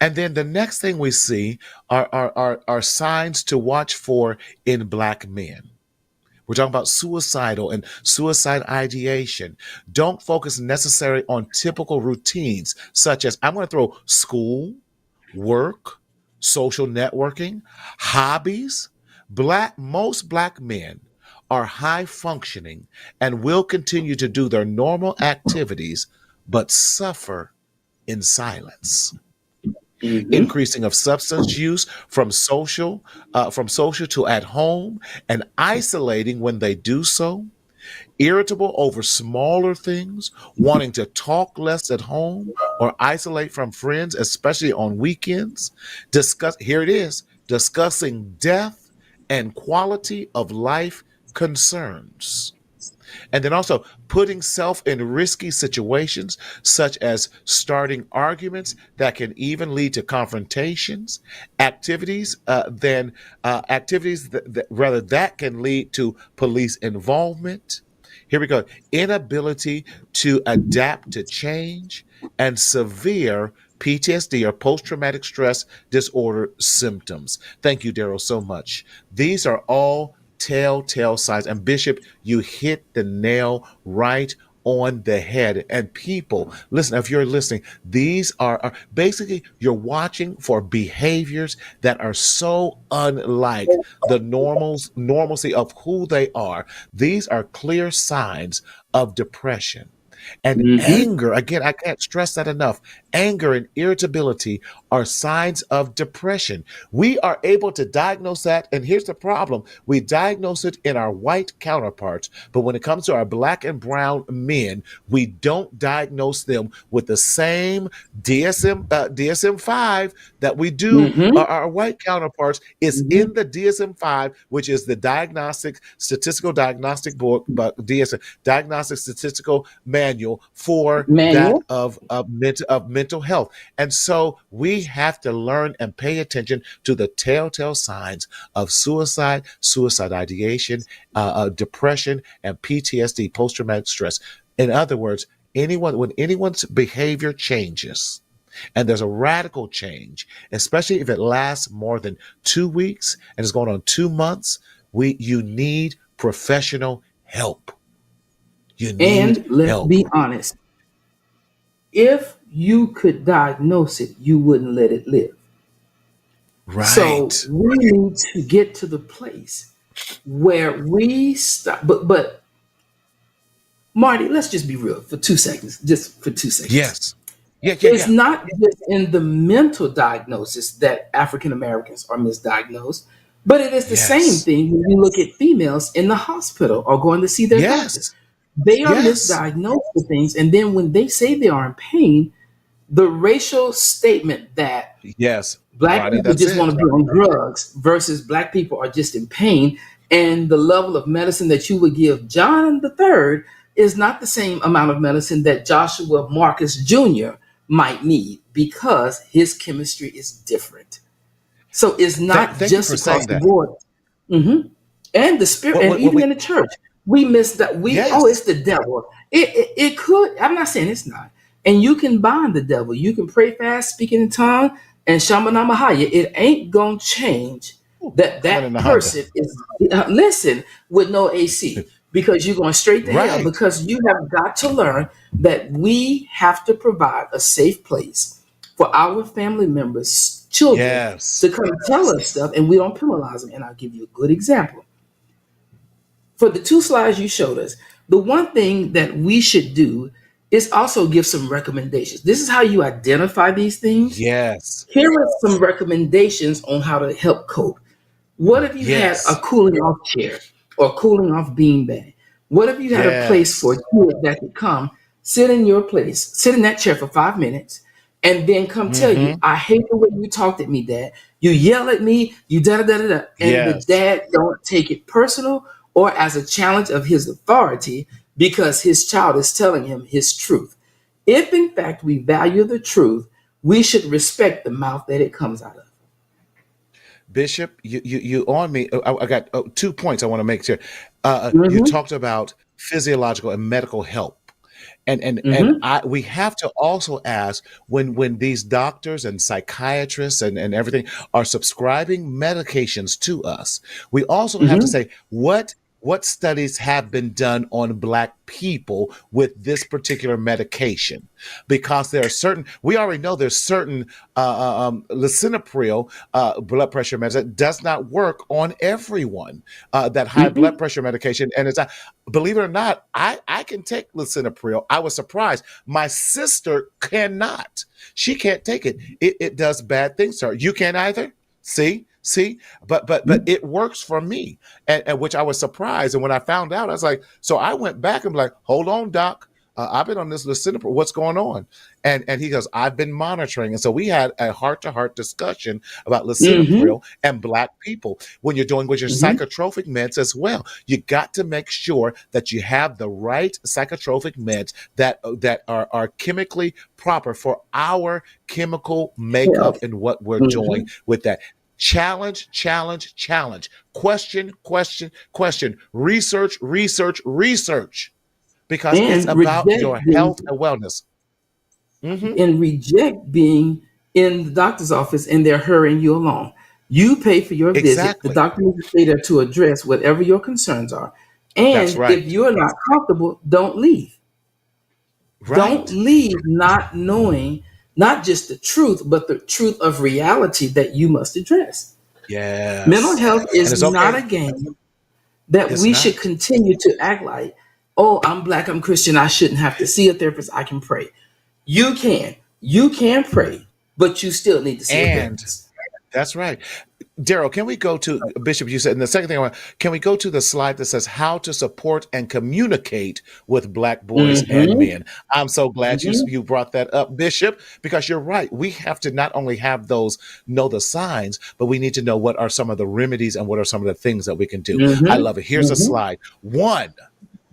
[SPEAKER 3] And then the next thing we see are signs to watch for in black men. We're talking about suicidal and suicide ideation. Don't focus necessarily on typical routines, such as I'm going to throw school, work, social networking, hobbies. Most black men are high functioning and will continue to do their normal activities, but suffer in silence.
[SPEAKER 4] Mhm.
[SPEAKER 3] Increasing of substance use from social to at home, and isolating when they do so, irritable over smaller things, wanting to talk less at home or isolate from friends, especially on weekends. Here it is, discussing death and quality of life concerns. And then also putting self in risky situations, such as starting arguments that can even lead to confrontations, activities that rather that can lead to police involvement. Here we go. Inability to adapt to change and severe PTSD or post traumatic stress disorder symptoms. Thank you, Daryl, so much. These are all telltale signs. And Bishop, you hit the nail right on the head. And people, listen, if you're listening, these are basically you're watching for behaviors that are so unlike the normalcy of who they are. These are clear signs of depression. And
[SPEAKER 4] Mm-hmm.
[SPEAKER 3] anger, again, I can't stress that enough. Anger and irritability are signs of depression. We are able to diagnose that. And here's the problem: we diagnose it in our white counterparts. But when it comes to our black and brown men, we don't diagnose them with the same DSM 5 that we do
[SPEAKER 4] Mm-hmm.
[SPEAKER 3] our white counterparts. Is
[SPEAKER 4] Mm-hmm.
[SPEAKER 3] in the DSM 5, which is the Diagnostic Statistical Diagnostic Book, but DSM Diagnostic Statistical Manual for that
[SPEAKER 4] Manual.
[SPEAKER 3] of mental health. And so we have to learn and pay attention to the telltale signs of suicide, suicide ideation, depression, and PTSD, post traumatic stress. In other words, when anyone's behavior changes, and there's a radical change, especially if it lasts more than 2 weeks and is going on 2 months, you need professional help. You need
[SPEAKER 4] And let's
[SPEAKER 3] help.
[SPEAKER 4] be honest. If you could diagnose it, you wouldn't let it live. So
[SPEAKER 3] Right.
[SPEAKER 4] we need to get to the place where we stop. But Marty, let's just be real for 2 seconds. Just for 2 seconds.
[SPEAKER 3] Yes. Yeah, yeah,
[SPEAKER 4] It's
[SPEAKER 3] yeah.
[SPEAKER 4] not just in the mental diagnosis that African Americans are misdiagnosed, but it is the same
[SPEAKER 3] Yes.
[SPEAKER 4] thing when you look at females in the hospital or going to see their doctor.
[SPEAKER 3] Yes.
[SPEAKER 4] They are
[SPEAKER 3] Yes.
[SPEAKER 4] misdiagnosed with things, and then when they say they are in pain, the racial statement that
[SPEAKER 3] Yes.
[SPEAKER 4] black
[SPEAKER 3] Ronnie,
[SPEAKER 4] people
[SPEAKER 3] that's
[SPEAKER 4] just want
[SPEAKER 3] it.
[SPEAKER 4] to be on drugs versus black people are just in pain, and the level of medicine that you would give John the Third is not the same amount of medicine that Joshua Marcus Jr. might need because his chemistry is different. So it's not
[SPEAKER 3] Thank you
[SPEAKER 4] just
[SPEAKER 3] for
[SPEAKER 4] across
[SPEAKER 3] saying
[SPEAKER 4] the
[SPEAKER 3] that.
[SPEAKER 4] board. Mhm. And the spirit, and
[SPEAKER 3] What
[SPEAKER 4] even
[SPEAKER 3] we
[SPEAKER 4] in the church, we miss that. It's
[SPEAKER 3] yes.
[SPEAKER 4] the devil. It could. I'm not saying it's not. And you can bind the devil. You can pray fast, speaking in tongue, and Shambhala Mahaya. It ain't gonna change
[SPEAKER 3] Ooh,
[SPEAKER 4] that
[SPEAKER 3] coming in
[SPEAKER 4] that
[SPEAKER 3] the Honda.
[SPEAKER 4] person is listen with no AC because you're going straight to hell.
[SPEAKER 3] Right.
[SPEAKER 4] Because you have got to learn that we have to provide a safe place for our family members, children,
[SPEAKER 3] Yes.
[SPEAKER 4] to come tell us stuff, and we don't penalize them. And I'll give you a good example. For the two slides you showed us, the one thing that we should do is also give some recommendations. This is how you identify these things.
[SPEAKER 3] Yes.
[SPEAKER 4] Here are some recommendations on how to help cope. What if you had a
[SPEAKER 3] Yes.
[SPEAKER 4] cooling off chair or cooling off beanbag? What if you had a place for a
[SPEAKER 3] Yes.
[SPEAKER 4] kid that could come, sit in your place, sit in that chair for 5 minutes, and then come tell you,
[SPEAKER 3] Mm-hmm.
[SPEAKER 4] I hate the way you talked at me, Dad. You yell at me, you da da da da da. And the
[SPEAKER 3] Yes.
[SPEAKER 4] dad don't take it personal or as a challenge of his authority because his child is telling him his truth. If in fact we value the truth, we should respect the mouth that it comes out of.
[SPEAKER 3] Bishop, you on me. I got 2 points I want to make sure. You
[SPEAKER 4] Mm-hmm.
[SPEAKER 3] talked about physiological and medical help. And
[SPEAKER 4] Mm-hmm.
[SPEAKER 3] we have to also ask when these doctors and psychiatrists and everything are subscribing medications to us, we also have to
[SPEAKER 4] Mm-hmm.
[SPEAKER 3] say what studies have been done on black people with this particular medication, because there are certain, we already know there's certain lisinopril blood pressure meds that does not work on everyone, that high blood
[SPEAKER 4] Mm-hmm.
[SPEAKER 3] pressure medication. And it's believe it or not, I can take lisinopril. I was surprised. My sister cannot. She can't take it. It does bad things to her. You can't either. See, but it works for me, and which I was surprised. And when I found out, I was like, so I went back and be like, hold on, doc. I've been on this lisinopril. What's going on? And he goes, I've been monitoring. And so we had a heart to heart discussion about
[SPEAKER 4] Mm-hmm.
[SPEAKER 3] lisinopril and Black people. When you're doing with your
[SPEAKER 4] Mm-hmm.
[SPEAKER 3] psychotropic meds as well, you got to make sure that you have the right psychotropic meds that are chemically proper for our chemical makeup
[SPEAKER 4] Health.
[SPEAKER 3] and what we're
[SPEAKER 4] Mm-hmm.
[SPEAKER 3] doing with that. Challenge, challenge, challenge. Question, question, question. Research, research, research, because it's
[SPEAKER 4] And
[SPEAKER 3] about
[SPEAKER 4] reject
[SPEAKER 3] your
[SPEAKER 4] being
[SPEAKER 3] health and wellness. Hmm.
[SPEAKER 4] and reject being in the doctor's office and they're hurrying you along. You pay for your visit. The
[SPEAKER 3] Exactly.
[SPEAKER 4] doctor needs to stay there to address whatever your concerns are.
[SPEAKER 3] That's
[SPEAKER 4] And if
[SPEAKER 3] right.
[SPEAKER 4] you're not comfortable, don't leave. Don't
[SPEAKER 3] Right.
[SPEAKER 4] leave not knowing not just the truth, but the truth of reality that you must address. Mental
[SPEAKER 3] Yes.
[SPEAKER 4] health
[SPEAKER 3] And
[SPEAKER 4] is
[SPEAKER 3] it's
[SPEAKER 4] not
[SPEAKER 3] okay.
[SPEAKER 4] a game that
[SPEAKER 3] It's
[SPEAKER 4] we should
[SPEAKER 3] not.
[SPEAKER 4] continue to act like, oh, I'm black, I'm Christian, I shouldn't have to see a therapist, I can pray. You can. You can pray, but you still need to see a
[SPEAKER 3] And
[SPEAKER 4] therapist.
[SPEAKER 3] that's right. Daryl, can we go to Bishop? You said, and the second thing can we go to the slide that says how to support and communicate with Black boys and
[SPEAKER 4] Mm-hmm.
[SPEAKER 3] men? I'm so glad you
[SPEAKER 4] Mm-hmm.
[SPEAKER 3] you brought that up, Bishop, because you're right. We have to not only have those know the signs, but we need to know what are some of the remedies and what are some of the things that we can do. I
[SPEAKER 4] Mm-hmm.
[SPEAKER 3] love it. Here's a
[SPEAKER 4] Mm-hmm.
[SPEAKER 3] slide. One,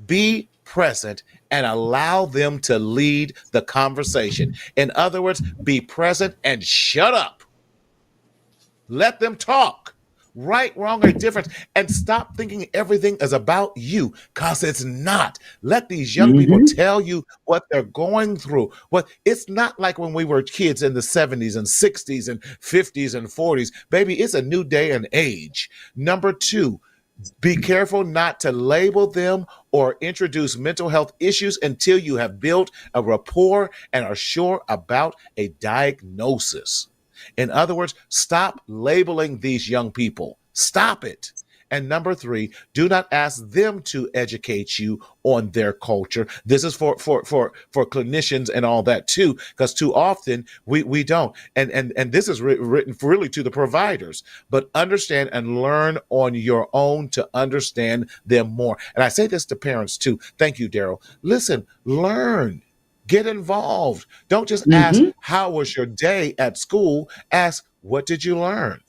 [SPEAKER 3] be present and allow them to lead the conversation. In other words, be present and shut up. Let them talk. Right, wrong, or different. And stop thinking everything is about you, because it's not. Let these young people
[SPEAKER 4] Mm-hmm.
[SPEAKER 3] tell you what they're going through. What it's not like when we were kids in the 70s and 60s and 50s and 40s. Baby, it's a new day and age. Number two, be careful not to label them or introduce mental health issues until you have built a rapport and are sure about a diagnosis. In other words, stop labeling these young people. Stop it. And number three, do not ask them to educate you on their culture. This is for clinicians and all that too, because too often we don't. And this is written really to the providers. But understand and learn on your own to understand them more. And I say this to parents too. Thank you, Daryl. Listen, learn. Get involved. Don't just ask,
[SPEAKER 4] Mm-hmm.
[SPEAKER 3] how was your day at school? Ask, what did you learn?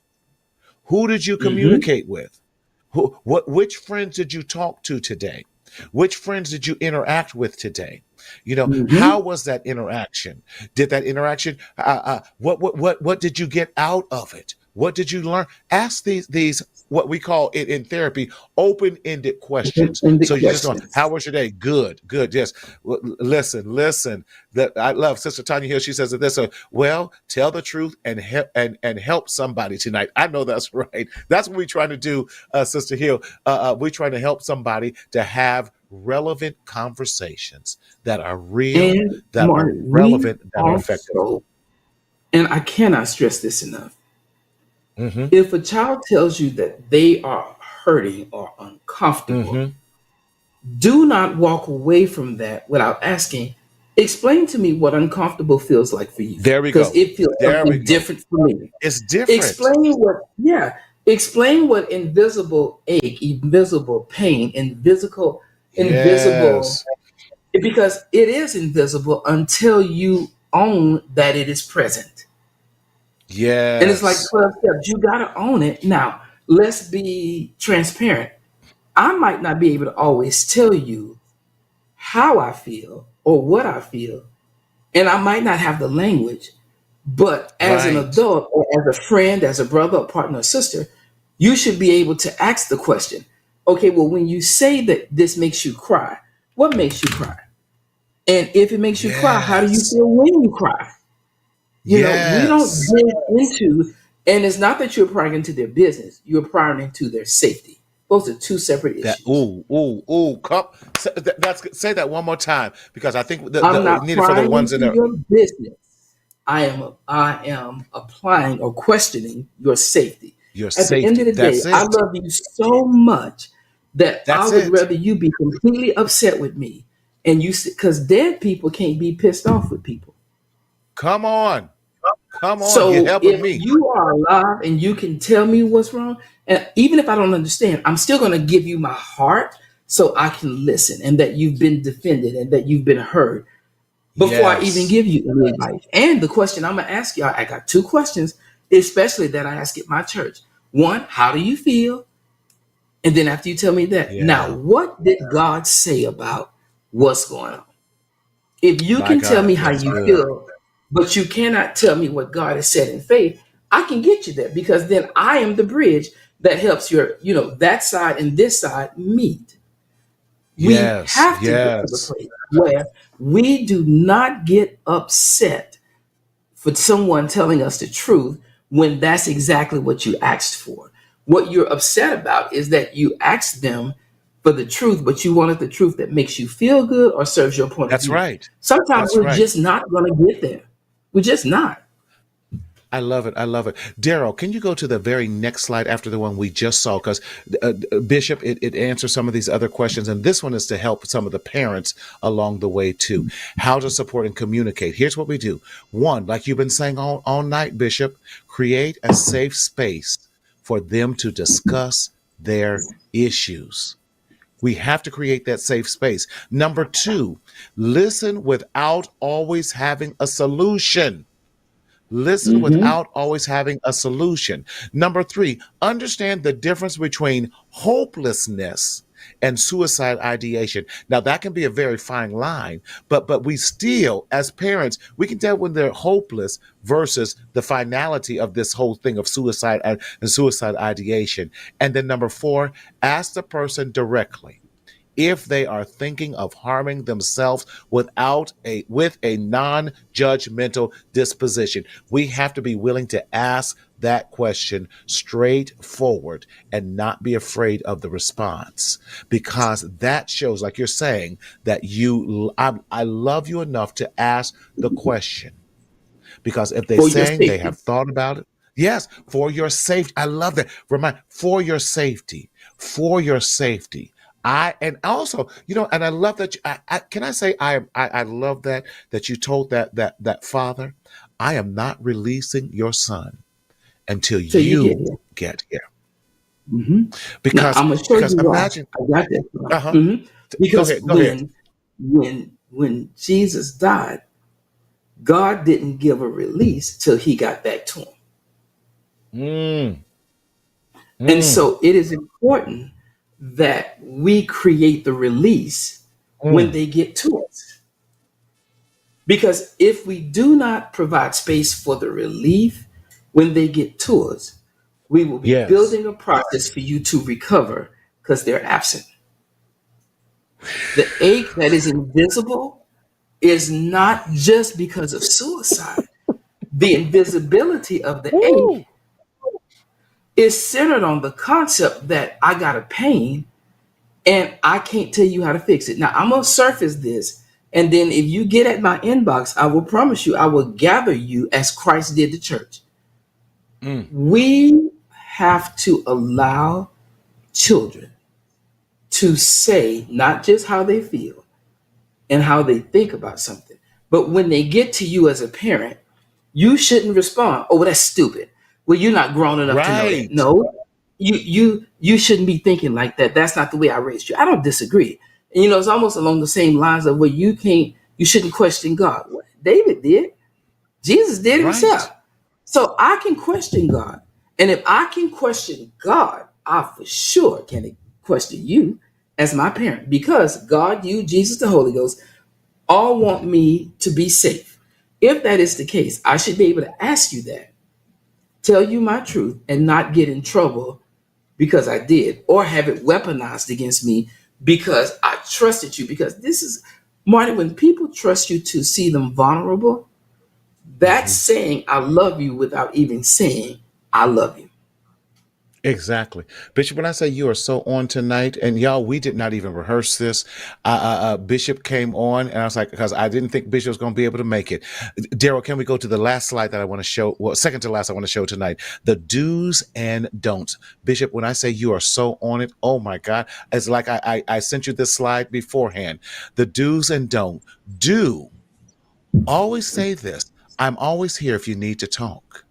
[SPEAKER 3] Who did you
[SPEAKER 4] Mm-hmm.
[SPEAKER 3] communicate with? Which friends did you talk to today? Which friends did you interact with today?
[SPEAKER 4] Mm-hmm.
[SPEAKER 3] How was that interaction? Did that interaction? What did you get out of it? What did you learn? Ask these what we call it in therapy open-ended questions.
[SPEAKER 4] And the
[SPEAKER 3] So you just know, how
[SPEAKER 4] questions.
[SPEAKER 3] was your day? Good, good. Yes. Listen. That I love Sister Tanya Hill. She says this. Well, tell the truth and help somebody tonight. I know that's right. That's what we're trying to do, Sister Hill. We're trying to help somebody to have relevant conversations that are real,
[SPEAKER 4] And
[SPEAKER 3] that are
[SPEAKER 4] Martin, we
[SPEAKER 3] relevant, that are effective.
[SPEAKER 4] also, and I cannot stress this enough.
[SPEAKER 3] Hmm.
[SPEAKER 4] If a child tells you that they are hurting or uncomfortable,
[SPEAKER 3] Hmm.
[SPEAKER 4] do not walk away from that without asking, explain to me what uncomfortable feels like for you.
[SPEAKER 3] There we
[SPEAKER 4] Because
[SPEAKER 3] go.
[SPEAKER 4] it feels
[SPEAKER 3] There we
[SPEAKER 4] something
[SPEAKER 3] go.
[SPEAKER 4] different for me.
[SPEAKER 3] It's different.
[SPEAKER 4] Explain what, yeah, explain what invisible ache, invisible pain, invisible,
[SPEAKER 3] Yes.
[SPEAKER 4] because it is invisible until you own that it is present. And it's like
[SPEAKER 3] Yes.
[SPEAKER 4] 12 steps. You got to own it. Now, let's be transparent. I might not be able to always tell you how I feel or what I feel, and I might not have the language, but as an
[SPEAKER 3] Right.
[SPEAKER 4] adult or as a friend, as a brother, or partner, or sister, you should be able to ask the question, okay, well, when you say that this makes you cry, what makes you cry? And if it makes you cry, how do you
[SPEAKER 3] Yes.
[SPEAKER 4] feel when you cry? We don't
[SPEAKER 3] Yes.
[SPEAKER 4] dig into, and it's not that you're prying into their business, you're prying into their safety. Those are two separate
[SPEAKER 3] That
[SPEAKER 4] issues.
[SPEAKER 3] ooh. Come. Say that one more time, because I think
[SPEAKER 4] I'm
[SPEAKER 3] the
[SPEAKER 4] not
[SPEAKER 3] needed for the
[SPEAKER 4] prying
[SPEAKER 3] ones in
[SPEAKER 4] into
[SPEAKER 3] there.
[SPEAKER 4] your business. I am applying or questioning your safety.
[SPEAKER 3] Your
[SPEAKER 4] At the end of
[SPEAKER 3] safety.
[SPEAKER 4] the day,
[SPEAKER 3] That's
[SPEAKER 4] I
[SPEAKER 3] it.
[SPEAKER 4] love you so much that I
[SPEAKER 3] That's
[SPEAKER 4] would
[SPEAKER 3] it.
[SPEAKER 4] rather you be completely upset with me, and you, because dead people can't be pissed off with people.
[SPEAKER 3] Come on. Come on. You're
[SPEAKER 4] So
[SPEAKER 3] helping
[SPEAKER 4] if
[SPEAKER 3] me.
[SPEAKER 4] you are alive and you can tell me what's wrong, and even if I don't understand, I'm still going to give you my heart so I can listen, and that you've been defended and that you've been heard before I even
[SPEAKER 3] Yes.
[SPEAKER 4] give you any advice. And the question I'm gonna ask y'all, I got two questions, especially that I ask at my church. One, how do you feel? And then after you tell me that, now
[SPEAKER 3] Yeah.
[SPEAKER 4] what did God say about what's going on? If you
[SPEAKER 3] My
[SPEAKER 4] can tell me
[SPEAKER 3] God,
[SPEAKER 4] how
[SPEAKER 3] that's
[SPEAKER 4] you
[SPEAKER 3] good.
[SPEAKER 4] feel, but you cannot tell me what God has said in faith, I can get you there because then I am the bridge that helps your, that side and this side meet. We
[SPEAKER 3] Yes.
[SPEAKER 4] have to get to the
[SPEAKER 3] Yes.
[SPEAKER 4] place where we do not get upset for someone telling us the truth when that's exactly what you asked for. What you're upset about is that you asked them for the truth, but you wanted the truth that makes you feel good or serves your point of
[SPEAKER 3] That's
[SPEAKER 4] view.
[SPEAKER 3] right.
[SPEAKER 4] Sometimes
[SPEAKER 3] That's
[SPEAKER 4] we're
[SPEAKER 3] right.
[SPEAKER 4] just not going to get there. We're just not.
[SPEAKER 3] I love it. I love it. Daryl, can you go to the very next slide after the one we just saw? Because Bishop, it answers some of these other questions. And this one is to help some of the parents along the way, too. How to support and communicate. Here's what we do. One, like you've been saying all night, Bishop, create a safe space for them to discuss their issues. We have to create that safe space. Number two, listen without always having a solution. Listen
[SPEAKER 4] Hmm.
[SPEAKER 3] without always having a solution. Number three, understand the difference between hopelessness and suicide ideation. Now that can be a very fine line, but we still, as parents, we can tell when they're hopeless versus the finality of this whole thing of suicide and suicide ideation. And then number four, ask the person directly if they are thinking of harming themselves with a non-judgmental disposition. We have to be willing to ask that question straightforward and not be afraid of the response, because that shows, like you're saying, that I love you enough to ask the question. Because if they're
[SPEAKER 4] For your
[SPEAKER 3] saying they
[SPEAKER 4] safety.
[SPEAKER 3] have thought about it, yes, for your safety. I love that. Remind for your safety, for your safety. I and also, and I love that. Can I say I love that you told that father, I am not releasing your son until
[SPEAKER 4] Till you get
[SPEAKER 3] you
[SPEAKER 4] here.
[SPEAKER 3] get here.
[SPEAKER 4] Hmm. Now
[SPEAKER 3] Because
[SPEAKER 4] I'm gonna show
[SPEAKER 3] because
[SPEAKER 4] you why.
[SPEAKER 3] imagine.
[SPEAKER 4] I got that.
[SPEAKER 3] Uh huh.
[SPEAKER 4] Hmm.
[SPEAKER 3] Go
[SPEAKER 4] Because
[SPEAKER 3] ahead. Go ahead.
[SPEAKER 4] when Jesus died, God didn't give a release till he got back to him.
[SPEAKER 3] Mm,
[SPEAKER 4] And
[SPEAKER 3] mm,
[SPEAKER 4] so it is important that we create the release when
[SPEAKER 3] mm.
[SPEAKER 4] they get to us. Because if we do not provide space for the relief when they get to us, we will be
[SPEAKER 3] Yes.
[SPEAKER 4] building a process for you to recover because they're absent. The ache that is invisible is not just because of suicide. The invisibility of the ache
[SPEAKER 3] Woo.
[SPEAKER 4] is centered on the concept that I got a pain and I can't tell you how to fix it. Now, I'm going to surface this. And then if you get at my inbox, I will promise you, I will gather you as Christ did the church.
[SPEAKER 3] Mm.
[SPEAKER 4] We have to allow children to say not just how they feel and how they think about something, but when they get to you as a parent, you shouldn't respond, "Oh, well, that's stupid. Well, you're not grown enough to know that."
[SPEAKER 3] Right.
[SPEAKER 4] No, you shouldn't be thinking like that. That's not the way I raised you. I don't disagree. And it's almost along the same lines of where you shouldn't question God. What David did, Jesus did
[SPEAKER 3] Right.
[SPEAKER 4] himself. So I can question God. And if I can question God, I for sure can question you as my parent because God, you, Jesus, the Holy Ghost all want me to be safe. If that is the case, I should be able to ask you that, tell you my truth, and not get in trouble because I did, or have it weaponized against me because I trusted you. Because this is, Marty, when people trust you to see them vulnerable, that's
[SPEAKER 3] Mhm.
[SPEAKER 4] saying I love you without even saying I love you.
[SPEAKER 3] Exactly. Bishop, when I say you are so on tonight, and y'all, we did not even rehearse this. Bishop came on, and I was like, because I didn't think Bishop was going to be able to make it. Daryl, can we go to the last slide that I want to show? Well, second to last, I want to show tonight the do's and don'ts. Bishop, when I say you are so on it, oh my God, it's like I sent you this slide beforehand. The do's and don't. Do always say this. I'm always here if you need to talk.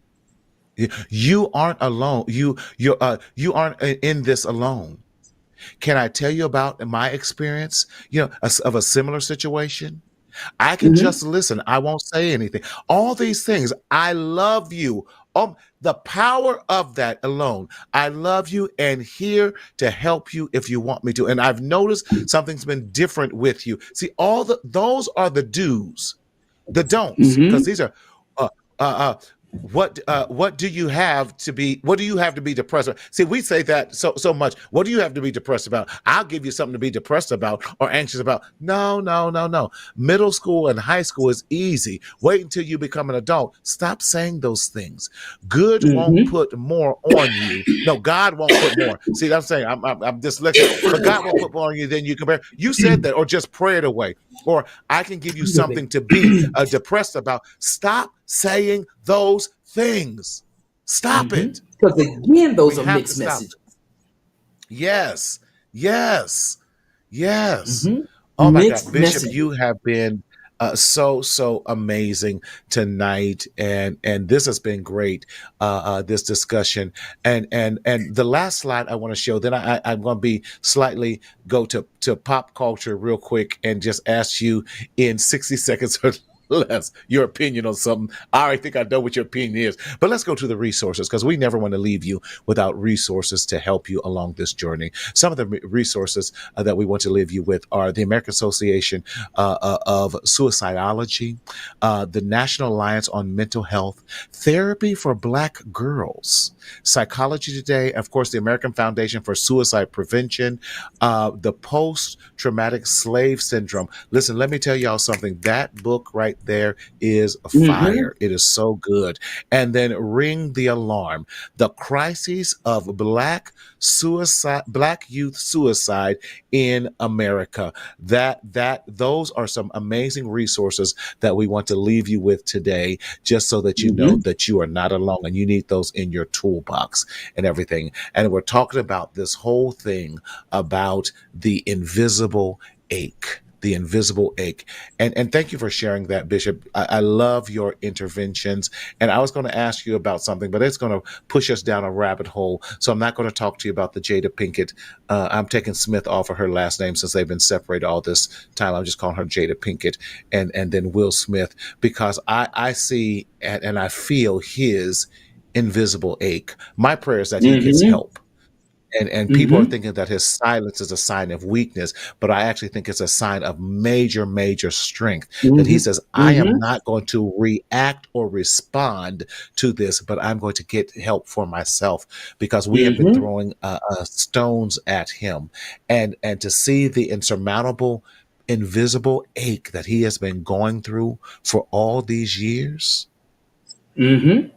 [SPEAKER 3] You aren't alone. You aren't in this alone. Can I tell you about my experience, of a similar situation? I can
[SPEAKER 4] Hmm.
[SPEAKER 3] just listen. I won't say anything. All these things. I love you. The power of that alone. I love you and here to help you if you want me to. And I've noticed something's been different with you. See, those are the do's, the don'ts, because
[SPEAKER 4] Hmm.
[SPEAKER 3] these are uh, uh, uh, what do you have to be depressed about? See, we say that so much. What do you have to be depressed about? I'll give you something to be depressed about or anxious about. No, no, no, no. Middle school and high school is easy. Wait until you become an adult. Stop saying those things. Good won't
[SPEAKER 4] Hmm.
[SPEAKER 3] put more on you. No, God won't put more. See, I'm saying I'm dyslexic, but God won't put more on you than you compare. You said that, or just pray it away, or I can give you something to be depressed about. Stop saying those things. Stop it.
[SPEAKER 4] Because again,
[SPEAKER 3] We
[SPEAKER 4] those are
[SPEAKER 3] have to
[SPEAKER 4] mixed
[SPEAKER 3] stop
[SPEAKER 4] messages.
[SPEAKER 3] it. Yes, yes, yes.
[SPEAKER 4] Hmm.
[SPEAKER 3] Oh my God,
[SPEAKER 4] Mixed
[SPEAKER 3] Bishop,
[SPEAKER 4] messages.
[SPEAKER 3] you have been so amazing tonight, and this has been great. This discussion, and the last slide I want to show. Then I'm going to be slightly go to pop culture real quick and just ask you in 60 seconds or less your opinion on something. I already think I know what your opinion is, but let's go to the resources because we never want to leave you without resources to help you along this journey. Some of the resources that we want to leave you with are the American Association of Suicidology, the National Alliance on Mental Health, Therapy for Black Girls, Psychology Today, of course, the American Foundation for Suicide Prevention, the Post Traumatic Slave Syndrome. Listen, let me tell y'all something. That book right there is
[SPEAKER 4] Hmm.
[SPEAKER 3] fire. It is so good. And then Ring the Alarm, the crises of Black youth suicide in America. Those are some amazing resources that we want to leave you with today, just so that you know
[SPEAKER 4] Hmm.
[SPEAKER 3] that you are not alone and you need those in your toolbox and everything. And we're talking about this whole thing about the invisible ache. The invisible ache. And thank you for sharing that, Bishop. I love your interventions. And I was going to ask you about something, but it's going to push us down a rabbit hole. So I'm not going to talk to you about the Jada Pinkett. I'm taking Smith off of her last name since they've been separated all this time. I'm just calling her Jada Pinkett and then Will Smith, because I see and I feel his invisible ache. My prayer is that he gets
[SPEAKER 4] Hmm.
[SPEAKER 3] help. And people are
[SPEAKER 4] Hmm.
[SPEAKER 3] thinking that his silence is a sign of weakness, but I actually think it's a sign of major strength. That he
[SPEAKER 4] Hmm.
[SPEAKER 3] says, I am
[SPEAKER 4] Hmm.
[SPEAKER 3] not going to react or respond to this, but I'm going to get help for myself, because we have been
[SPEAKER 4] Hmm.
[SPEAKER 3] throwing stones at him, and to see the insurmountable, invisible ache that he has been going through for all these years.
[SPEAKER 4] Hmm.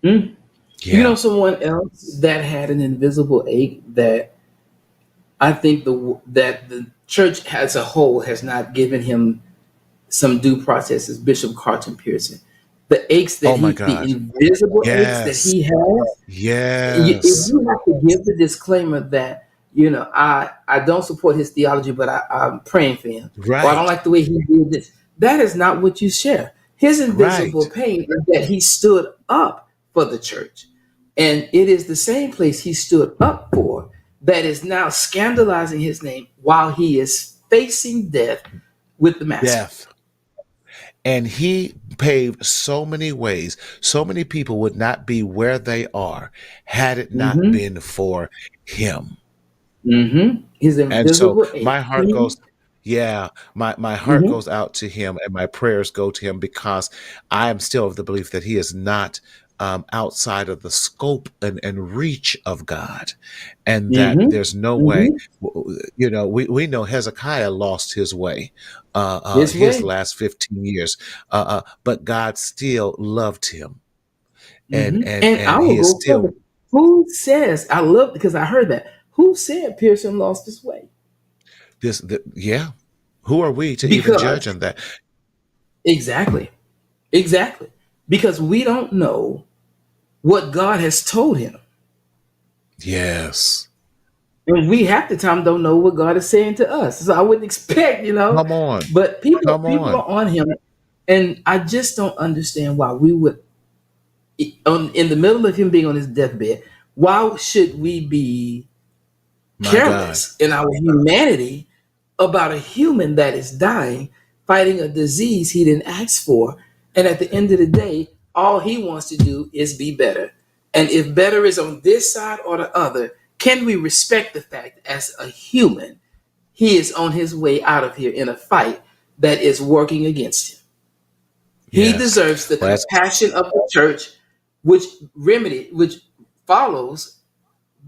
[SPEAKER 4] Hmm. You
[SPEAKER 3] Yeah.
[SPEAKER 4] know, someone else that had an invisible ache that I think that the church as a whole has not given him some due process is Bishop Carlton Pearson. The aches that
[SPEAKER 3] Oh my
[SPEAKER 4] the
[SPEAKER 3] God.
[SPEAKER 4] invisible aches that
[SPEAKER 3] Yes.
[SPEAKER 4] he has. If
[SPEAKER 3] Yes.
[SPEAKER 4] you have to give the disclaimer that I don't support his theology, but I'm praying for him, or I don't
[SPEAKER 3] Right.
[SPEAKER 4] like the way he did this. That is not what you share. His
[SPEAKER 3] Right.
[SPEAKER 4] invisible pain is that he stood up for the church, and it is the same place he stood up for that is now scandalizing his name while he is facing death with the master.
[SPEAKER 3] Death. And he paved so many ways. So many people would not be where they are had it not
[SPEAKER 4] Hmm.
[SPEAKER 3] been for him.
[SPEAKER 4] His
[SPEAKER 3] And so
[SPEAKER 4] invisible
[SPEAKER 3] my
[SPEAKER 4] ache.
[SPEAKER 3] heart goes, yeah, my heart
[SPEAKER 4] Hmm.
[SPEAKER 3] goes out to him and my prayers go to him, because I am still of the belief that he is not outside of the scope and reach of God, and that
[SPEAKER 4] Hmm.
[SPEAKER 3] there's no way.
[SPEAKER 4] Hmm.
[SPEAKER 3] We know Hezekiah lost his way,
[SPEAKER 4] His
[SPEAKER 3] his
[SPEAKER 4] way.
[SPEAKER 3] last 15 years, but God still loved him, and
[SPEAKER 4] Hmm.
[SPEAKER 3] and
[SPEAKER 4] And I
[SPEAKER 3] and
[SPEAKER 4] will
[SPEAKER 3] he is
[SPEAKER 4] go
[SPEAKER 3] still
[SPEAKER 4] further. Who says, I love, because I heard that. Who said Pearson lost his way?
[SPEAKER 3] yeah. Who are we to even judge
[SPEAKER 4] Because,
[SPEAKER 3] on that?
[SPEAKER 4] exactly, exactly. Because we don't know what God has told him.
[SPEAKER 3] Yes.
[SPEAKER 4] And we half the time don't know what God is saying to us. So I wouldn't expect,
[SPEAKER 3] Come on.
[SPEAKER 4] but people
[SPEAKER 3] Come
[SPEAKER 4] are on him. And I just don't understand why we would, in the middle of him being on his deathbed, why should we be
[SPEAKER 3] My God.
[SPEAKER 4] careless in our humanity about a human that is dying, fighting a disease he didn't ask for. And at the end of the day, all he wants to do is be better. And if better is on this side or the other, can we respect the fact as a human, he is on his way out of here in a fight that is working against him? He
[SPEAKER 3] Yes.
[SPEAKER 4] deserves the
[SPEAKER 3] Well, that's
[SPEAKER 4] compassion of the church, which follows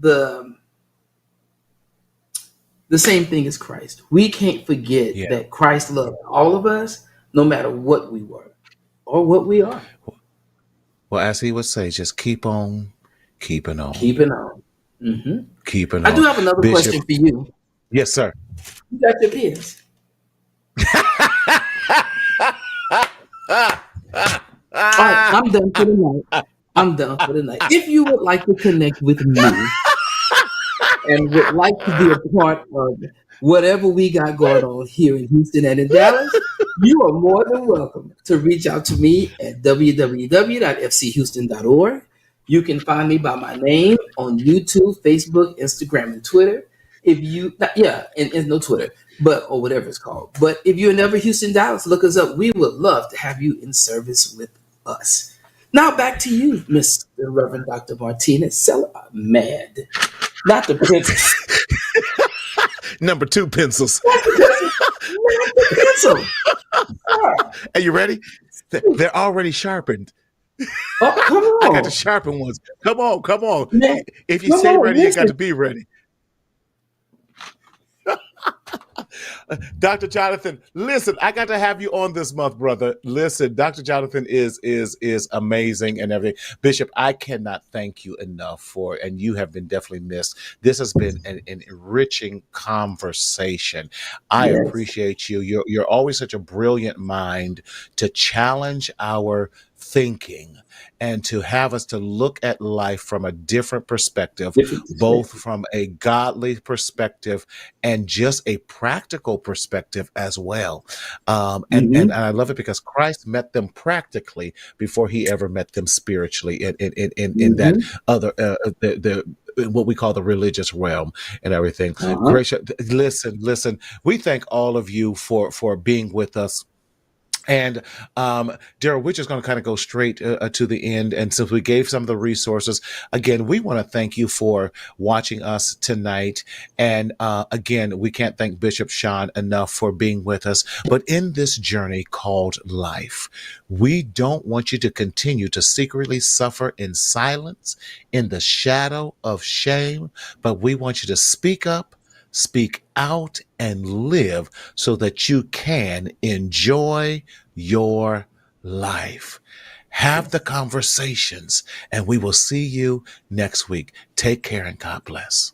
[SPEAKER 4] the the same thing as Christ. We can't forget
[SPEAKER 3] yeah.
[SPEAKER 4] that Christ loved all of us, no matter what we were or what we are.
[SPEAKER 3] Well, as he would say, just keep on keeping on,
[SPEAKER 4] Keeping on. Hmm.
[SPEAKER 3] keeping
[SPEAKER 4] I do
[SPEAKER 3] on.
[SPEAKER 4] have another
[SPEAKER 3] Bishop,
[SPEAKER 4] question for you.
[SPEAKER 3] yes, sir.
[SPEAKER 4] You got your pens. All right, I'm done for the night. I'm done for the night. If you would like to connect with me and would like to be a part of whatever we got going on here in Houston and in Dallas, you are more than welcome to reach out to me at www.fchouston.org. You can find me by my name on YouTube, Facebook, Instagram, and Twitter. If you, and no Twitter, but or whatever it's called. But if you're never Houston, Dallas, look us up. We would love to have you in service with us. Now back to you, Mr. Reverend Dr. Martinez. Mad. Not the princess.
[SPEAKER 3] Number 2 pencils.
[SPEAKER 4] Not the pencil. Sir.
[SPEAKER 3] Are you ready? They're already sharpened.
[SPEAKER 4] Oh, come
[SPEAKER 3] I
[SPEAKER 4] on.
[SPEAKER 3] got the sharpened ones. Come on, come on.
[SPEAKER 4] Man,
[SPEAKER 3] If you
[SPEAKER 4] come
[SPEAKER 3] say
[SPEAKER 4] on,
[SPEAKER 3] ready, you got
[SPEAKER 4] listen.
[SPEAKER 3] to be ready. Dr. Jonathan, listen, I got to have you on this month, brother. Listen, Dr. Jonathan is amazing and everything. Bishop, I cannot thank you enough for, and you have been definitely missed. This has been an enriching conversation. I
[SPEAKER 4] Yes.
[SPEAKER 3] appreciate you. You're always such a brilliant mind to challenge our thinking and to have us to look at life from a different perspective,
[SPEAKER 4] Different
[SPEAKER 3] both
[SPEAKER 4] perspective.
[SPEAKER 3] from a godly perspective and just a practical perspective as well. And I love it because Christ met them practically before he ever met them spiritually in that other the what we call the religious realm and everything. Gracious, listen. We thank all of you for being with us. And Daryl, we're just going to kind of go straight to the end. And since we gave some of the resources, again, we want to thank you for watching us tonight. And again, we can't thank Bishop Sean enough for being with us. But in this journey called life, we don't want you to continue to secretly suffer in silence, in the shadow of shame, but we want you to speak up, speak out, and live so that you can enjoy your life. Have the conversations, and we will see you next week. Take care and God bless.